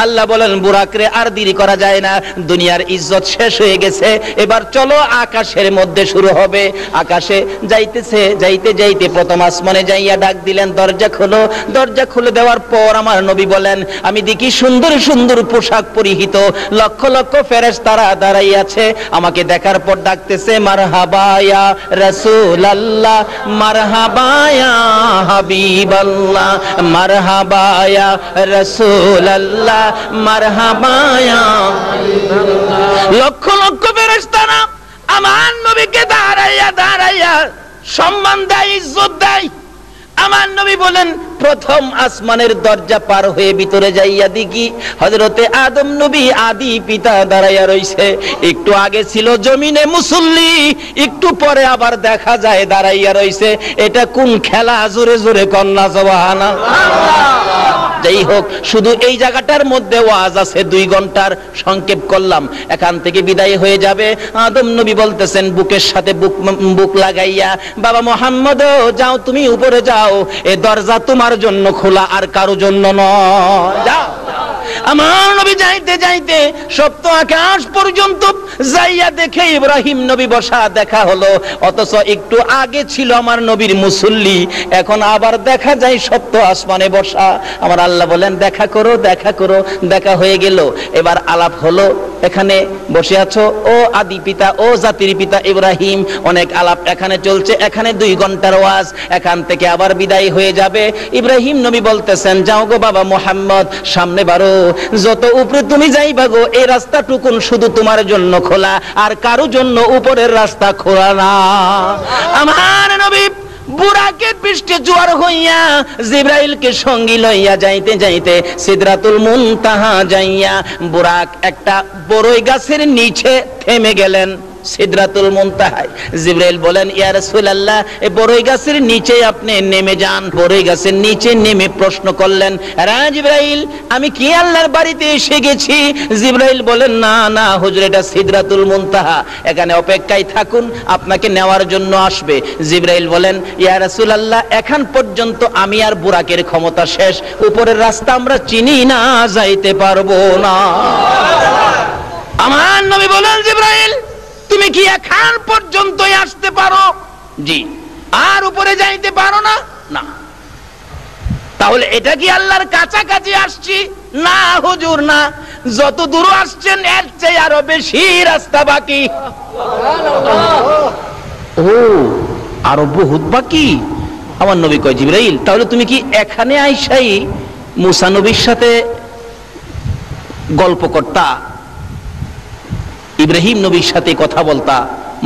আল্লাহ বলেন, বুরাকরে আর দেরি করা যায় না, দুনিয়ার ইজ্জত শেষ হয়ে গেছে, এবার চলো আকাশের মধ্যে শুরু হবে। আকাশে যাইতেছে, যাইতে যাইতে প্রথম আসমানে যাইয়া ডাক দিলেন, দরজা খোলো। দরজা খুলে দেওয়ার পর আমার নবী বলেন, আমি দেখি সুন্দর সুন্দর পোশাক পরিহিত লক্ষ লক্ষ ফেরেশতারা দাঁড়াইয়াছে। আমাকে দেখার পর ডাকতেছে, মারহাবা ইয়া রাসূলুল্লাহ, মারহাবা ইয়া হাবিবাল্লাহ, মারহাবা ইয়া রাসূলুল্লাহ, মারহাবা ইয়া হাবিবাল্লাহ। লক্ষ লক্ষ ফেরেশতারা আমার নবীকে দাঁড়াইয়া দাঁড়াইয়া সম্মান দেয়, ইজ্জত দেয়। আমার নবী বলেন, প্রথম আসমানের দরজা পার হয়ে ভিতরে যাইয়া দেখি হযরতে আদম নবী আদি পিতা দাঁড়াইয়া রইছে। একটু আগে ছিল জমিনে মুসল্লি, একটু পরে আবার দেখা যায় দাঁড়াইয়া রইছে। এটা কোন খেলা? জোরে জোরে কন্যা সুবহানাল্লাহ। যাই হোক, শুধু এই জায়গাটার মধ্যে ওয়াজ আছে, 2 ঘন্টার সংক্ষেপ করলাম। এখান থেকে বিদায় হয়ে যাবে। আদম নবী বলতেছেন বুকের সাথে বুক লাগাইয়া, বাবা মুহাম্মদ, যাও তুমি উপরে যাও, এই দরজা তোমার জন্য খোলা, আর কারো জন্য নয়, যাও। আমার নবী যাইতে যাইতে সপ্ত আকাশ পর্যন্ত যাইয়া দেখে ইব্রাহিম নবী বসা দেখা হলো। অথচ একটু আগে ছিল আমার নবীর মুসল্লি, এখন আবার দেখা যায় সপ্ত আসমানে বসা। আমার আল্লাহ বলেন, দেখা করো, দেখা করো। দেখা হয়ে গেল। এবার আলাপ হলো, এখানে বসে আছো ও আদি পিতা, ও জাতির পিতা ইব্রাহিম। অনেক আলাপ এখানে চলছে। এখানে 2 ঘন্টার ওয়াজ। এখান থেকে আবার বিদায় হয়ে যাবে। ইব্রাহিম নবী বলতেছেন, যাও গো বাবা মুহাম্মদ, সামনে বাড়ো, যত উপরে তুমি যাইবা গো, এই রাস্তাটুকুন শুধু তোমার জন্য খোলা, আর কারো জন্য উপরের রাস্তা খোলা না। আমার নবী বুরাকের পৃষ্ঠে জোয়ার হইয়া জিবরাইলকে সঙ্গী লইয়া যাইতে যাইতে সিদরাতুল মুনতাহা যাইয়া বুরাক একটা বড়ই গাছের নিচে থেমে গেলেন। সিদরাতুল মুনতাহায় জিবরাইল বলেন, ইয়া রাসূলুল্লাহ, এই বড়ই গাছের নিচে আপনি নেমে যান। বড়ই গাছের নিচে নেমে প্রশ্ন করলেন, রা জিবরাইল, আমি কি আল্লাহর বাড়িতে এসে গেছি? জিবরাইল বলেন, না না হুজুর, এটা সিদরাতুল মুনতাহা, এখানে অপেক্ষায় থাকুন, আপনাকে নেওয়ার জন্য আসবে। জিবরাইল বলেন, ইয়া রাসূলুল্লাহ, এখন পর্যন্ত আমি আর বুরাকের ক্ষমতা শেষ, উপরের রাস্তা আমরা চিনি না, যাইতে পারবো না। আমার নবী বলেন, জিবরাইল, তুমি কি এখন পর্যন্তই আসতে পারো? জি। আর উপরে যাইতে পারো না? না। তাহলে এটা কি আল্লাহর কাছাকাছি আসছি? না হুজুর, না, যত দূর আসছেন এর চেয়ে আরো বেশি রাস্তা বাকি। ও, আরো বহুত বাকি। আমার নবী কয়, জিবরাইল, তাহলে তুমি কি এখানে আইসাই মুসা নবীর সাথে গল্প করতা, ইব্রাহিম নবীর সাথে কথা বলতা?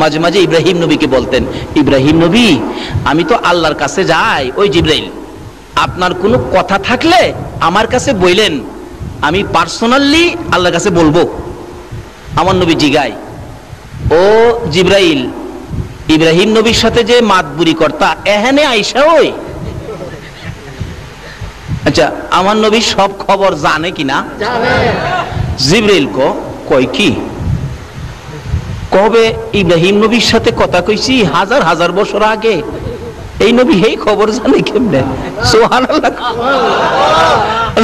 মাঝে মাঝে ইব্রাহিম নবীকে বলতেন, ইব্রাহিম নবী, আমি তো আল্লাহর কাছে যাই, ওই জিবরাইল, আপনার কোনো কথা থাকলে আমার কাছে বললেন, আমি পার্সোনালি আল্লাহর কাছে বলবো। আমার নবী জিগায়, ও জিবরাইল, ইব্রাহিম নবীর সাথে যে মাতবুরি করতা, এখানে আইসা ওই? আচ্ছা, আমার নবী সব খবর জানে কিনা? জানে। জিবরাইল কয় কি? কবে ইব্রাহিম নবীর সাথে কথা কইছি হাজার হাজার বছর আগে। এই নবী এই খবর জানে কেমনে? সুবহানাল্লাহ।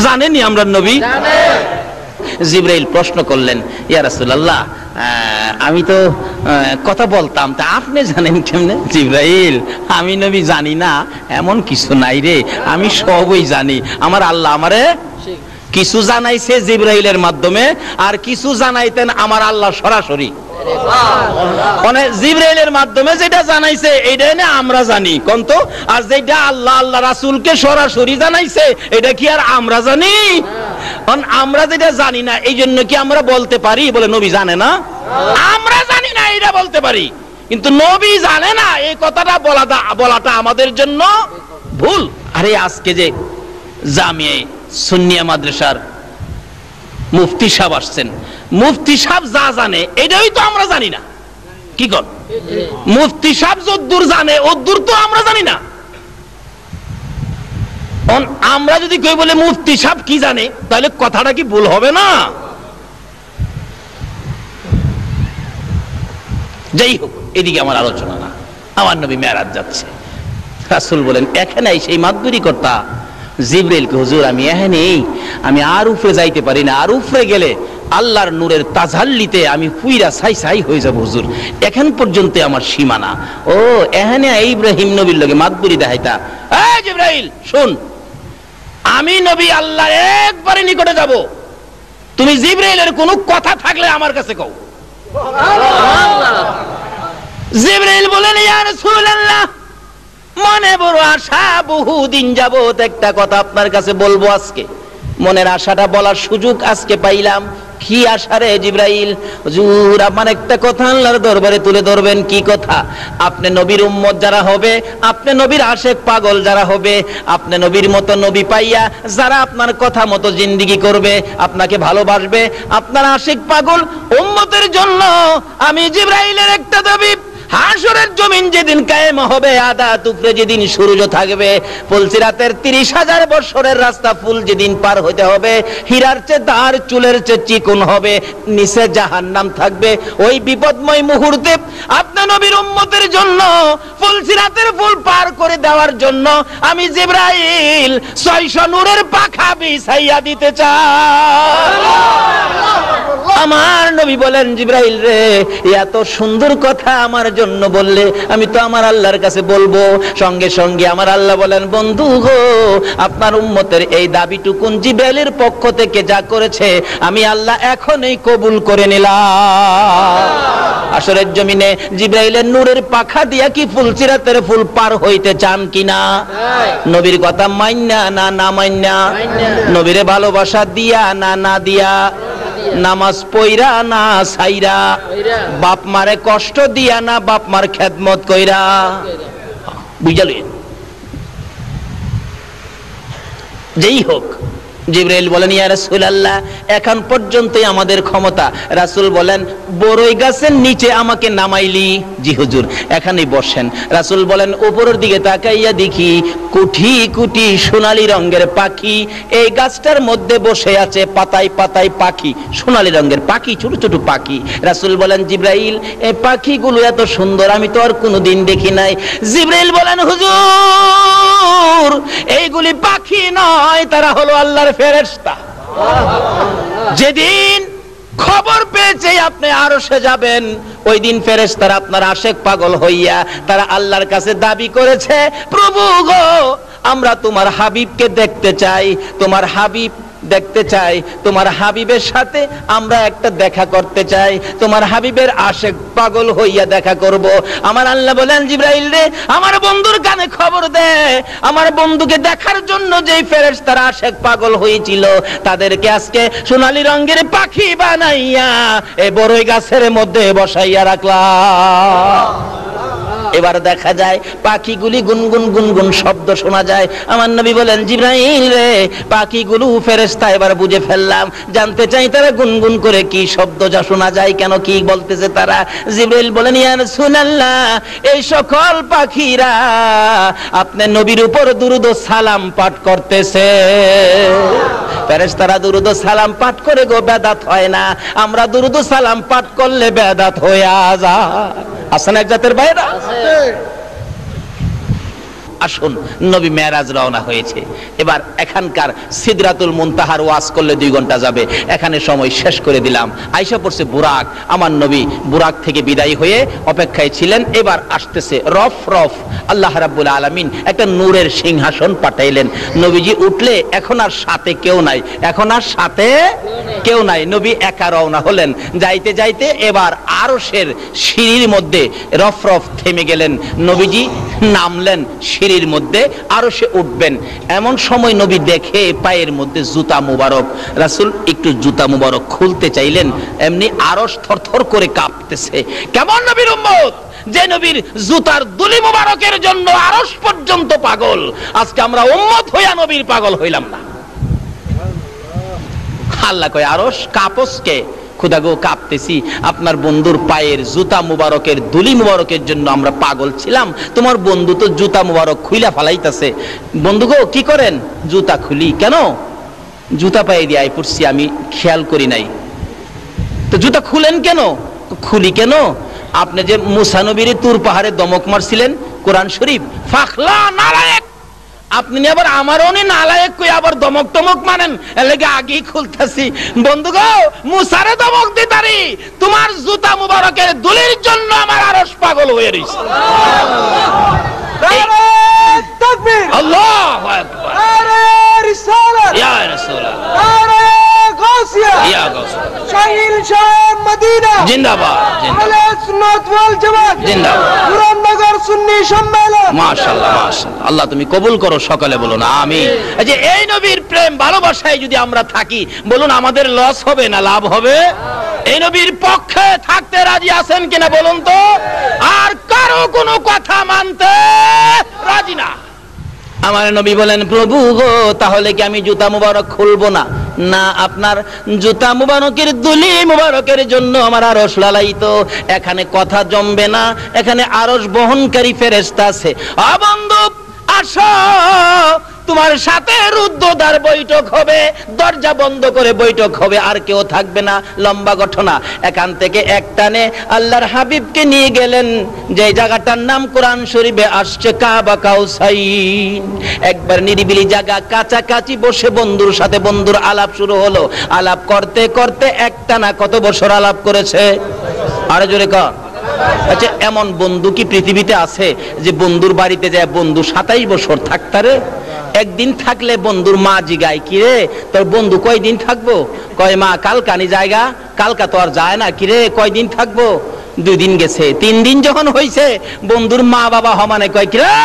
জানেনি আমরা নবী? জিবরাইল প্রশ্ন করলেন, ইয়া রাসূলুল্লাহ, আমি তো কথা বলতাম, তা আপনি জানেন কেমনে? জিবরাইল, আমি নবী জানি না এমন কিছু নাই রে, আমি সবই জানি। আমার আল্লাহ আমারে কিছু জানাইছে জিবরাইলের মাধ্যমে, আর কিছু জানাইতেন আমার আল্লাহ সরাসরি। মানে জিবরাইলের মাধ্যমে যেটা জানাইছে এইটা না আমরা জানি কোনতো, আর যেটা আল্লাহ আল্লাহ রাসূলকে সরাসরি জানাইছে এটা কি আর আমরা জানি? কারণ আমরা যেটা জানি না এই জন্য কি আমরা বলতে পারি বলে নবী জানে না? আমরা জানি না এটা বলতে পারি, কিন্তু নবী জানে না এই কথাটা বলাটা আমাদের জন্য ভুল। আরে আজকে যে জামিয়া সুন্নিয়া মাদ্রাসার মুফতি সাহেব আসছেন, মুফতি সাহেব যা জানে এটাই তো আমরা জানি না। কি কর, মুফতি সাহেব যদ্দূর জানে ওদ্দূর তো আমরা জানি না। আমরা যদি কই বলে মুফতি সাহেব কি জানে, তাহলে কথাটা কি ভুল হবে না? যাই হোক, এদিকে আমার আলোচনা না। আমার নবী মেরাজ যাচ্ছে, রাসূল বলেন এখানে সেই মাদবুরি কর্তা জিবরাইলকে, হুজুর আমি এখানেই, আমি আর উপরে যাইতে পারি না, আর উপরে গেলে আল্লাহর নূরের তাজাল্লিতে আমি পুইরা ছাই ছাই হয়ে যাব হুজুর, এখন পর্যন্ত আমার সীমানা। ও এখানে ইব্রাহিম নবীর লগে মাদবুরি দেখাইতা? এই জিবরাইল শুন, আমি নবী আল্লাহর একবারে নিকটে যাব, তুমি জিবরাইলের কোনো কথা থাকলে আমার কাছে কও। জিবরাইল বলেন, ইয়া রাসূলুল্লাহ, মনে বড় আশা, বহুদিন যাবত একটা কথা আপনার কাছে বলবো, আজকে মনের আশাটা বলার সুযোগ আজকে পাইলাম। কি আশা রে জিবরাইল? হুজুর আমার একটা কথা আল্লাহর দরবারে তুলে ধরবেন। কি কথা? আপনি নবীর উম্মত যারা হবে, আপনি নবীর আশেক পাগল যারা হবে, আপনি নবীর মতো নবী পাইয়া যারা আপনার কথা মতো জিন্দেগি করবে, আপনাকে ভালোবাসবে, আপনার আশেক পাগল উম্মতের জন্য আমি জিবরাইলের একটা দাবি, হাসরের জমিন যেদিন কায়েম হবে, আদা টুকরে যেদিন সূর্য থাকবে, ফুলসিরাতের 30,000 বছরের রাস্তা ফুল যেদিন পার হতে হবে, হীরার চেয়ে দাঁড় চুলের চেয়ে চিকন হবে, নিচে জাহান্নাম থাকবে, ওই বিপদময় মুহূর্তে আপনি নবীর উম্মতের জন্য ফুলসিরাতের ফুল পার করে দেওয়ার জন্য আমি জিবরাইল 600 নূরের পাখা বিছাইয়া দিতে চাই। আমার নবী বলেন, জিবরাইল রে, এত সুন্দর কথা আমার জন্য বললে আমি তো আমার আল্লাহর কাছে বলবো। সঙ্গে সঙ্গে আমার আল্লাহ বলেন, বন্ধু গো, আপনার উম্মতের এই দাবিটুকুন জিবরাইলের পক্ষ থেকে যা করেছে আমি আল্লাহ এখনই কবুল করে নিলাম। আসরের জমিনে জিবরাইলের নূরের পাখা দিয়া কি ফুলসিরাতের ফুল পার হইতে চান কিনা? নবীর কথা মাইন্না না না মাইন্না? নবীরে ভালোবাসা দিয়া না না দিয়া? নামাজ পইরা না সাইরা? বাপ মারে কষ্ট দিয়া না বাপ মার খেদমত কইরা? বুঝালি? যেই হোক, জিবরাইল বলেন, ইয়া রাসূলুল্লাহ, এখন পর্যন্তই আমাদের ক্ষমতা। রাসূল বলেন, বড়ই গাছের নিচে আমাকে নামাইলি? জি হুজুর, এখানেই বসেন। রাসূল বলেন, উপরের দিকে তাকাইয়া দেখি কোটি কোটি সোনালী রঙের পাখি এই গাছটার মধ্যে বসে আছে, পাতায় পাতায় পাখি, সোনালী রঙের পাখি, ছোট ছোট পাখি। রাসূল বলেন, জিবরাইল, এই পাখিগুলো এত সুন্দর আমি তো আর কোনোদিন দেখি নাই। জিবরাইল বলেন, হুজুর, এইগুলি পাখি নয়, তারা হলো আল্লাহর ফেরেশতা। যেদিন খবর পেয়েছে আপনি আরশে যাবেন, ওই দিন ফেরেশতারা আপনার আশেক পাগল হইয়া তারা আল্লাহর কাছে দাবি করেছে, প্রভু গো, আমরা তোমার হাবিবকে দেখতে চাই, তোমার হাবিব দেখতে চাই, তোমার হাবিবের সাথে আমরা একটা দেখা করতে চাই, তোমার হাবিবের আশেক পাগল হইয়া দেখা করব। আমার আল্লাহ বলেন, জিবরাইল রে, আমার বন্ধুর কানে খবর দে, আমার বন্ধুকে দেখার জন্য যেই ফেরেশতারা আশেক পাগল হয়েছিল তাদেরকে আজকে সোনালী রঙের পাখি বানাইয়া এই বড়ই গাছের মধ্যে বসাইয়া রাখলাম। এবার দেখা যায় পাখিগুলি গুনগুন গুনগুন শব্দ শোনা যায়। আমার নবী বলেন, জিবরাইল রে, পাখিগুলো ফেরেশতা এবার বুঝে ফেললাম, জানতে চাই তারা গুনগুন করে কি শব্দ যা শোনা যায়, কেন কি বলতেছে তারা। জিবরাইল বলেন, ইয়া রাসূলুল্লাহ, এই সকল পাখিরা আপনার নবীর উপর দুরূদ ও সালাম পাঠ করতেছে। ফেরেশতারা দুরূদ ও সালাম পাঠ করে গো, বেদাত হয় না। আমরা দুরূদ ও সালাম পাঠ করলে বেদাত হয়ে যায়। আসেন এক জাতের বাইরা। আসুন, নবী মেরাজ রওনা হয়েছে। এবার এখানকার সিদরাতুল মুনতাহার ওয়াজ করলে 2 ঘন্টা যাবে, এখানে সময় শেষ করে দিলাম। আয়েশা পড়ছে বুরাক, আমার নবী বুরাক থেকে বিদায় হয়ে অপেক্ষায় ছিলেন। এবার আসতেছে রফ রফ, আল্লাহ রাব্বুল আলামিন একটা নূরের সিংহাসন পাঠাইলেন। নবীজি উঠলে এখন আর সাথে কেউ নাই, এখন আর সাথে কেউ নাই, নবী একা রওনা হলেন। যাইতে যাইতে এবার আরশের সিঁড়ির মধ্যে রফ রফ থেমে গেলেন। নবীজি নামলেন সিঁড়ির মধ্যে, আরশে উঠবেন। এমন সময় নবী দেখে পায়ের মধ্যে জুতা মুবারক। রাসূল একটু জুতা মুবারক খুলতে চাইলেন, এমনি আরশ থরথর করে কাঁপতেছে। কেমন নবীর উম্মত যে নবীর জুতার দুলি মুবারকের জন্য আরশ পর্যন্ত পাগল। আজকে আমরা উম্মত হইয়া নবীর পাগল হইলাম না। আল্লাহ কয় আরশ কাঁপসকে, খুদা গো কাঁপতেছি, আপনার বন্ধুর পায়ের জুতা মুবারকের দুলি মুবারকের জন্য আমরা পাগল ছিলাম। তোমার বন্ধু তো জুতা মুবারক খুইলা ফালাইতেছে। বন্ধু গো কি করেন? জুতা খুলি। কেন? জুতা পায়ে দিয়ে আই পড়ছি, আমি খেয়াল করি নাই। তো জুতা খুলেন কেন? খুলি কেন? আপনি যে মুসা নবীর তুর পাহাড়ে দমক মারছিলেন, কোরআন শরীফ ফাখলা নালায়েক, আপনি আবার আমারও নালায়েক কই আবার দমক টমক মানেন, এর লাগি আগেই খুলতাছি। বন্ধু গো মুসারে দমক দিতারি, তোমার জুতা মুবারকের দুলির জন্য আমার আরশ পাগল হয়ে রইছে। নারে তাকবীর, আল্লাহু আকবার, নারে রিসালাত, ইয়া রাসূলুল্লাহ, নারে গাউসিয়া, ইয়া গাউসিয়া, শাহিল শাহ মদিনা জিন্দাবাদ, জিন্দাবাদ, সুন্নাত ওয়াল জামাত জিন্দাবাদ, পুরাননগর সুন্নি সম্মেলন মাশাআল্লাহ, মাশাআল্লাহ। আল্লাহ তুমি কবুল করো, সকালে বলুন আমিন। যে এই নবীর প্রেম ভালোবাসায় যদি আমরা থাকি, বলুন আমাদের লস হবে না লাভ হবে? এই নবীর পক্ষে থাকতে রাজি আছেন কিনা বলুন তো? আর কারো কোনো কথা মানতে রাজি না। আমার নবী বলেন, প্রভু গো তাহলে কি আমি জুতা মুবারক খুলবো না? না, আপনার জুতা মুবারকের দুলি মুবারকের জন্য আমার আরশ লালায়িত। এখানে কথা জমবে না, এখানে আরশ বহনকারী ফেরেশতা আছে। বন্ধু আসো, তোমার সাথে রুদ্ধদ্বার বৈঠক হবে, দরজা বন্ধ করে বৈঠক হবে, আর কেউ থাকবে না। লম্বা ঘটনা। এখান থেকে একটানে আল্লাহর হাবিবকে নিয়ে গেলেন যে জায়গাটার নাম কোরআন শরীফে আসছে কাবা কাউসাইন। একবার নিরিবিলি জায়গা, কাছাকাছি বসে বন্ধুর সাথে বন্ধুর আলাপ শুরু হলো। আলাপ করতে করতে একটানা কত বছর আলাপ করেছে? আরে জোরে কর। আচ্ছা, এমন বন্ধু কি পৃথিবীতে আছে যে বন্ধুর বাড়িতে যায় বন্ধু 27 বছর থাকতারে? একদিন থাকলে বন্ধুর মা জিগায়, কি রে তোর বন্ধু কয়দিন থাকবো? কয় মা কালকানি জায়গা, কালকা তো আর যায় না। কি রে কয়দিন থাকবো? 2 দিন গেছে। 3 দিন যখন হইছে, বন্ধুর মা বাবা হমানে কয়, কি রে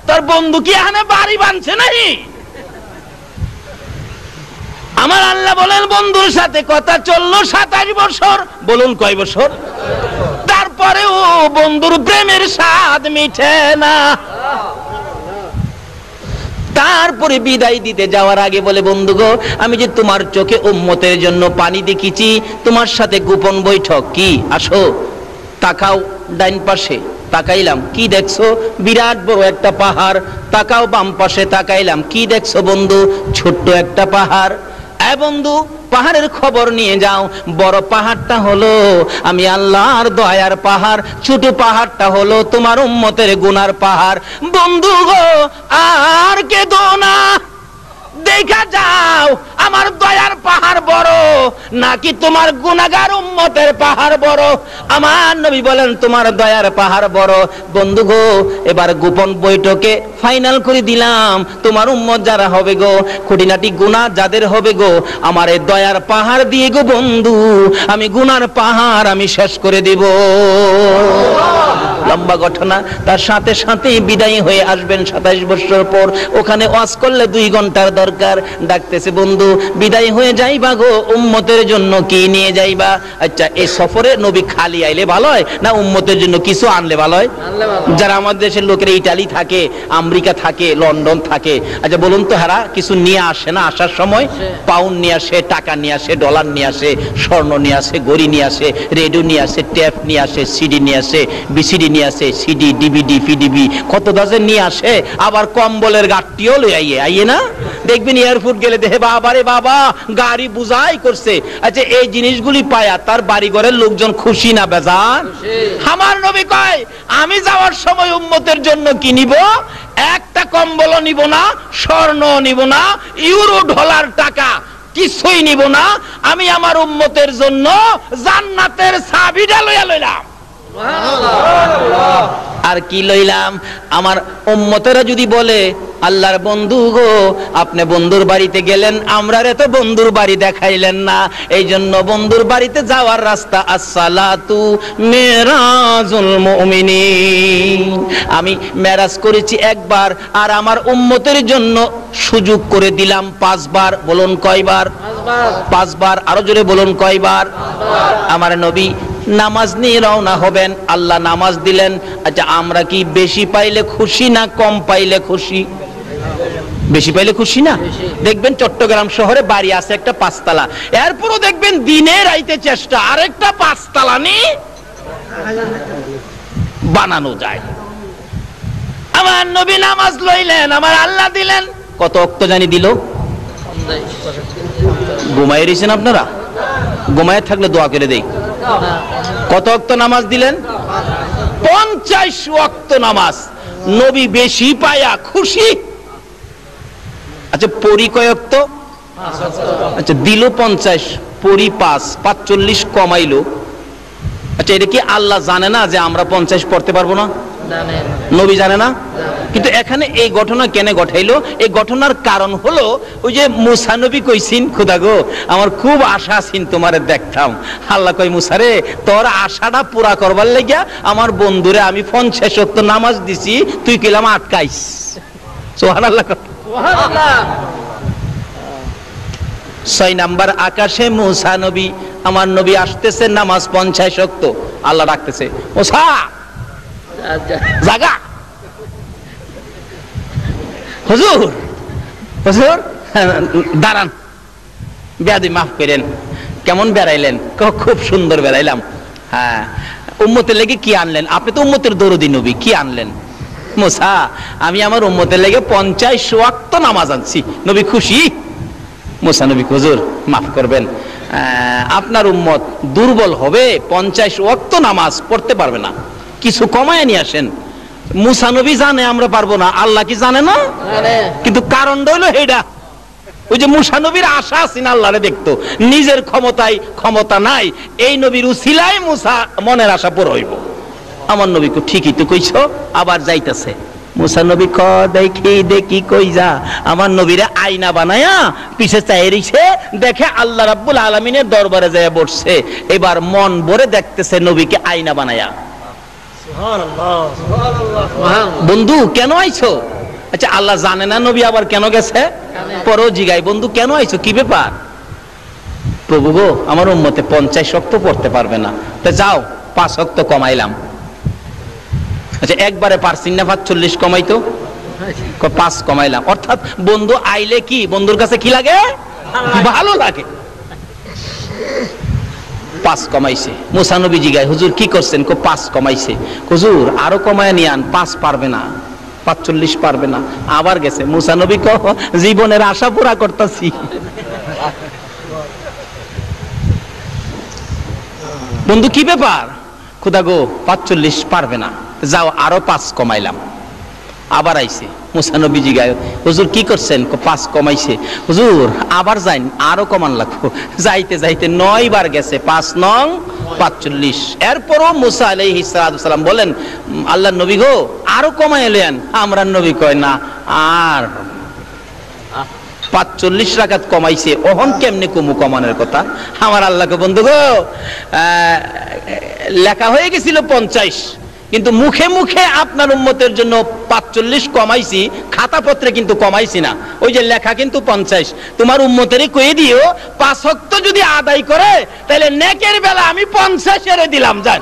তোর বন্ধু কি এখানে বাড়ি বানছে নাকি? আমার আল্লাহ বলেন বন্ধুর সাথে কথা চললো 27 বছর। বলুন কয় বছর? তারপরেও বন্ধুর প্রেমের স্বাদ মিঠে না। তারপরে বিদায় দিতে যাওয়ার আগে বলে, বন্ধু গো আমি যে তোমার চোখে উম্মতের জন্য পানি দেখেছি, তোমার সাথে গোপন বৈঠক। কি? আসো, তাকাও ডাইন পাশে। তাকাইলাম, কি দেখছো? বিরাট বড় একটা পাহাড়। তাকাও বাম পাশে, তাকাইলাম, কি দেখছো বন্ধু? ছোট্ট একটা পাহাড়। বন্ধু পাহাড়ের খবর নিয়ে যাও। বড় পাহাড়টা হলো আমি আল্লাহর দয়ার পাহাড়, ছোট পাহাড়টা হলো তোমার উম্মতের গুনার পাহাড়। বন্ধু গো আর কেঁদো না, দেখা যাও আমার দয়ার পাহাড় বড় নাকি তোমার গুনাহগার উম্মতের পাহাড় বড়। আমার নবী বলেন তোমার দয়ার পাহাড় বড়। বন্ধু গো এবার গোপন বৈঠকে ফাইনাল করে দিলাম, তোমার উম্মত যারা হবে গো, খুঁটিনাটি গুনাহ যাদের হবে গো, আমার এই দয়ার পাহাড় দিয়ে গো বন্ধু আমি গুনার পাহাড় আমি শেষ করে দেব। লম্বা ঘটনা। তার সাথে সাথে বিদায় হয়ে আসবেন 27 বছর পর। ওখানে ওয়াজ করলে 2 ঘন্টার দরকার। ডাকতেছে, বন্ধু বিদায় হয়ে যাইবা গো, উম্মতের জন্য কি নিয়ে যাইবা? আচ্ছা, এই সফরে নবী খালি আইলে ভালো হয় না উম্মতের জন্য কিছু আনলে ভালো হয়? যারা আমাদের দেশের লোকেরা ইটালি থাকে, আমেরিকা থাকে, লন্ডন থাকে, আচ্ছা বলুন তো হারা কিছু নিয়ে আসে না? আসার সময় পাউন্ড নিয়ে আসে, টাকা নিয়ে আসে, ডলার নিয়ে আসে, স্বর্ণ নিয়ে আসে, গড়ি নিয়ে আসে, রেডিও নিয়ে আসে, ট্যাপ নিয়ে আসে, সিডি নিয়ে আসে, বিসিডি নিয়ে আসে, সিডি ডিভিডি ফিডিবি কত দাজে নিয়ে আসে, আবার কম্বলের গাঠটিও লই আইয়ে না, দেখবেন এয়ারপোর্ট গেলে দেখে বাবা রে বাবা গাড়ি বুঝাই করছে। আচ্ছা এই জিনিসগুলি পায়া তার বাড়ি ঘরের লোকজন খুশি না বেজান? আমার নবী কয় আমি যাওয়ার সময় উম্মতের জন্য কি নিব? একটা কম্বল নিব না, স্বর্ণ নিব না, ইউরো ডলার টাকা কিছুই নিব না, আমি আমার উম্মতের জন্য জান্নাতের চাবিটা লইয়া লইলাম। আর কি লইলাম? আমার উম্মতেরা যদি বলে আল্লাহর বন্ধু গো আপনি বন্ধুর বাড়িতে গেলেন, আমরারে তো বন্ধুর বাড়ি দেখাইলেন না, এই জন্য বন্ধুর বাড়িতে যাওয়ার রাস্তা আসসালাতু মেরাজুল মুমিনিন, আমি মেরাজ করেছি একবার, আর আমার উম্মতের জন্য সুযোগ করে দিলাম 5 বার। বলুন কয়বার? 5 বার। আরো জোরে বলুন কয়বার? আমার নবী নামাজ নিয়ে রওনা হবেন, আল্লাহ নামাজ দিলেন। আচ্ছা আমরা কি বেশি পাইলে খুশি না কম পাইলে খুশি? বেশি পাইলে খুশি না? দেখবেন চট্টগ্রাম শহরে বাড়ি আছে একটা 5 তলা, এরপরও দেখবেন দিনে রাইতে চেষ্টা আরেকটা 5 তলা নি বানানো যায়। আমার নবী নামাজ লইলেন, আমার আল্লাহ দিলেন কত ওয়াক্ত জানি দিল? ঘুমায় রয়েছেন আপনারা? ঘুমায় থাকলে দোয়া করে দেই। কত ওয়াক্ত নামাজ দিলেন? 50 ওয়াক্ত নামাজ। নবী বেশি পায়া খুশি। আচ্ছা পরি কয় ওয়াক্ত? আচ্ছা দিল 50, পরি 5, 45 কমাইলো। আচ্ছা এটা কি আল্লাহ জানে না যে আমরা 50 পড়তে পারবো না? নবী জানে না? কিন্তু এখানে এই ঘটনা কেন ঘটাইলো? এই ঘটনার কারণ হলো ওই যে মুসা নবী কইছিন খোদা গো আমার খুব আশা আছেন তোমারে দেখতাম। আল্লাহ কই মুসা রে তোর আশাটা পুরা করবার লাগিয়া আমার বন্ধুরে আমি 50 ওয়াক্ত নামাজ দিছি, তুই কিলাম আটকাইস। সুবহানাল্লাহ। 6 নাম্বার আকাশে মুসা নবী, আমার নবী আসতেছে, নামাজ 50 ওয়াক্ত। আল্লাহ ডাকতেছে মুসা জাগা। হুজুর হুজুর দাঁড়ান, বেয়াদবি মাফ করেন। কেমন বেড়াইলেন? খুব সুন্দর বেড়াইলাম। হ্যাঁ উম্মতের লেগে কি আনলেন? আপনি তো উম্মতের দরদি নবী, কি আনলেন? মুসা আমি আমার উম্মতের লেগে 50 ওয়াক্ত নামাজ আনছি। নবী খুশি? মুসা নবী হুজুর মাফ করবেন, আপনার উম্মত দুর্বল হবে, 50 ওয়াক্ত নামাজ পড়তে পারবে না, কিছু কমায় নিয়ে আসেন। মুসা নবী জানে আমরা পারবো না, আল্লাহ কি জানে না? কিন্তু কারণটা হলো এইটা, ওই যে মুসা নবীর আশা আছে না আল্লাহরে দেখতো, নিজের ক্ষমতায় ক্ষমতা নাই, এই নবীর উসিলায় মুসা মনের আশা পুরো হইব। আমার নবী কো ঠিকই তো কইছো, আবার যাইতেছে। মুসা নবী ক দেখি দেখি কই যা, আমার নবীরে আয়না বানায়া পিছে চাই রইছে, দেখে আল্লাহ রাব্বুল আলামিনের দরবারে যায় বসছে, এবার মন ভরে দেখতেছে নবীকে আয়না বানায়া। বন্ধু কেন আইছো? আচ্ছা আল্লাহ জানে না নবী আবার কেন গেছে? পরও জিগাই বন্ধু কেন আইছো, কি ব্যাপার? প্রভু গো আমার উম্মতে 50 ওয়াক্ত পড়তে পারবে না, তো যাও 5 ওয়াক্ত কমাইলাম। আচ্ছা একবারে পারছিন না 45 কমাইতো? 5 কমাইলাম। অর্থাৎ বন্ধু আইলে কি বন্ধুর কাছে কি লাগে? ভালো লাগে। 5 কমাইছে। মুসা নবী জিগায় হুজুর কি করছেন? 5 কমাইছে। হুজুর আরো কমায় নিয়ে আন, 5 পারবে না, 45 পারবে না। আবার গেছে। মুসা নবী কহ জীবনের আশা পুরা করতেছি। বন্ধু কি ব্যাপার? খুদা গো 45 পারবে না, যাও আরো 5 কমাইলাম। আবার আইছে। মুসা নবী জিগায় হুজুর কি করছেন? 5 কমাইছে। হুজুর আবার যাইন, আরো কমান লাগবো। যাইতে যাইতে 9 বার গেছে, 5 নং 45। এরপরও মুসা আলাইহিস সালাম বলেন আল্লাহ নবী গো আরো কমাই এলেন। আমরা নবী কয় না আর 45 রাকাত কমাইছে, ওহন কেমনে কমু কমানোর কথা? আমার আল্লাহকে বন্ধু গো লেখা হয়ে গেছিল 50, কিন্তু মুখে মুখে আপনার উম্মতের জন্য 45 কমাইছি, খাতা পত্রে কিন্তু কমাইছি না। ওই যে লেখা কিন্তু 50। তোমার উম্মতেরই কয়ে দিও 5 ওয়াক্ত যদি আদায় করে তাহলে নেকের বেলা আমি 50 এর দিলাম। যান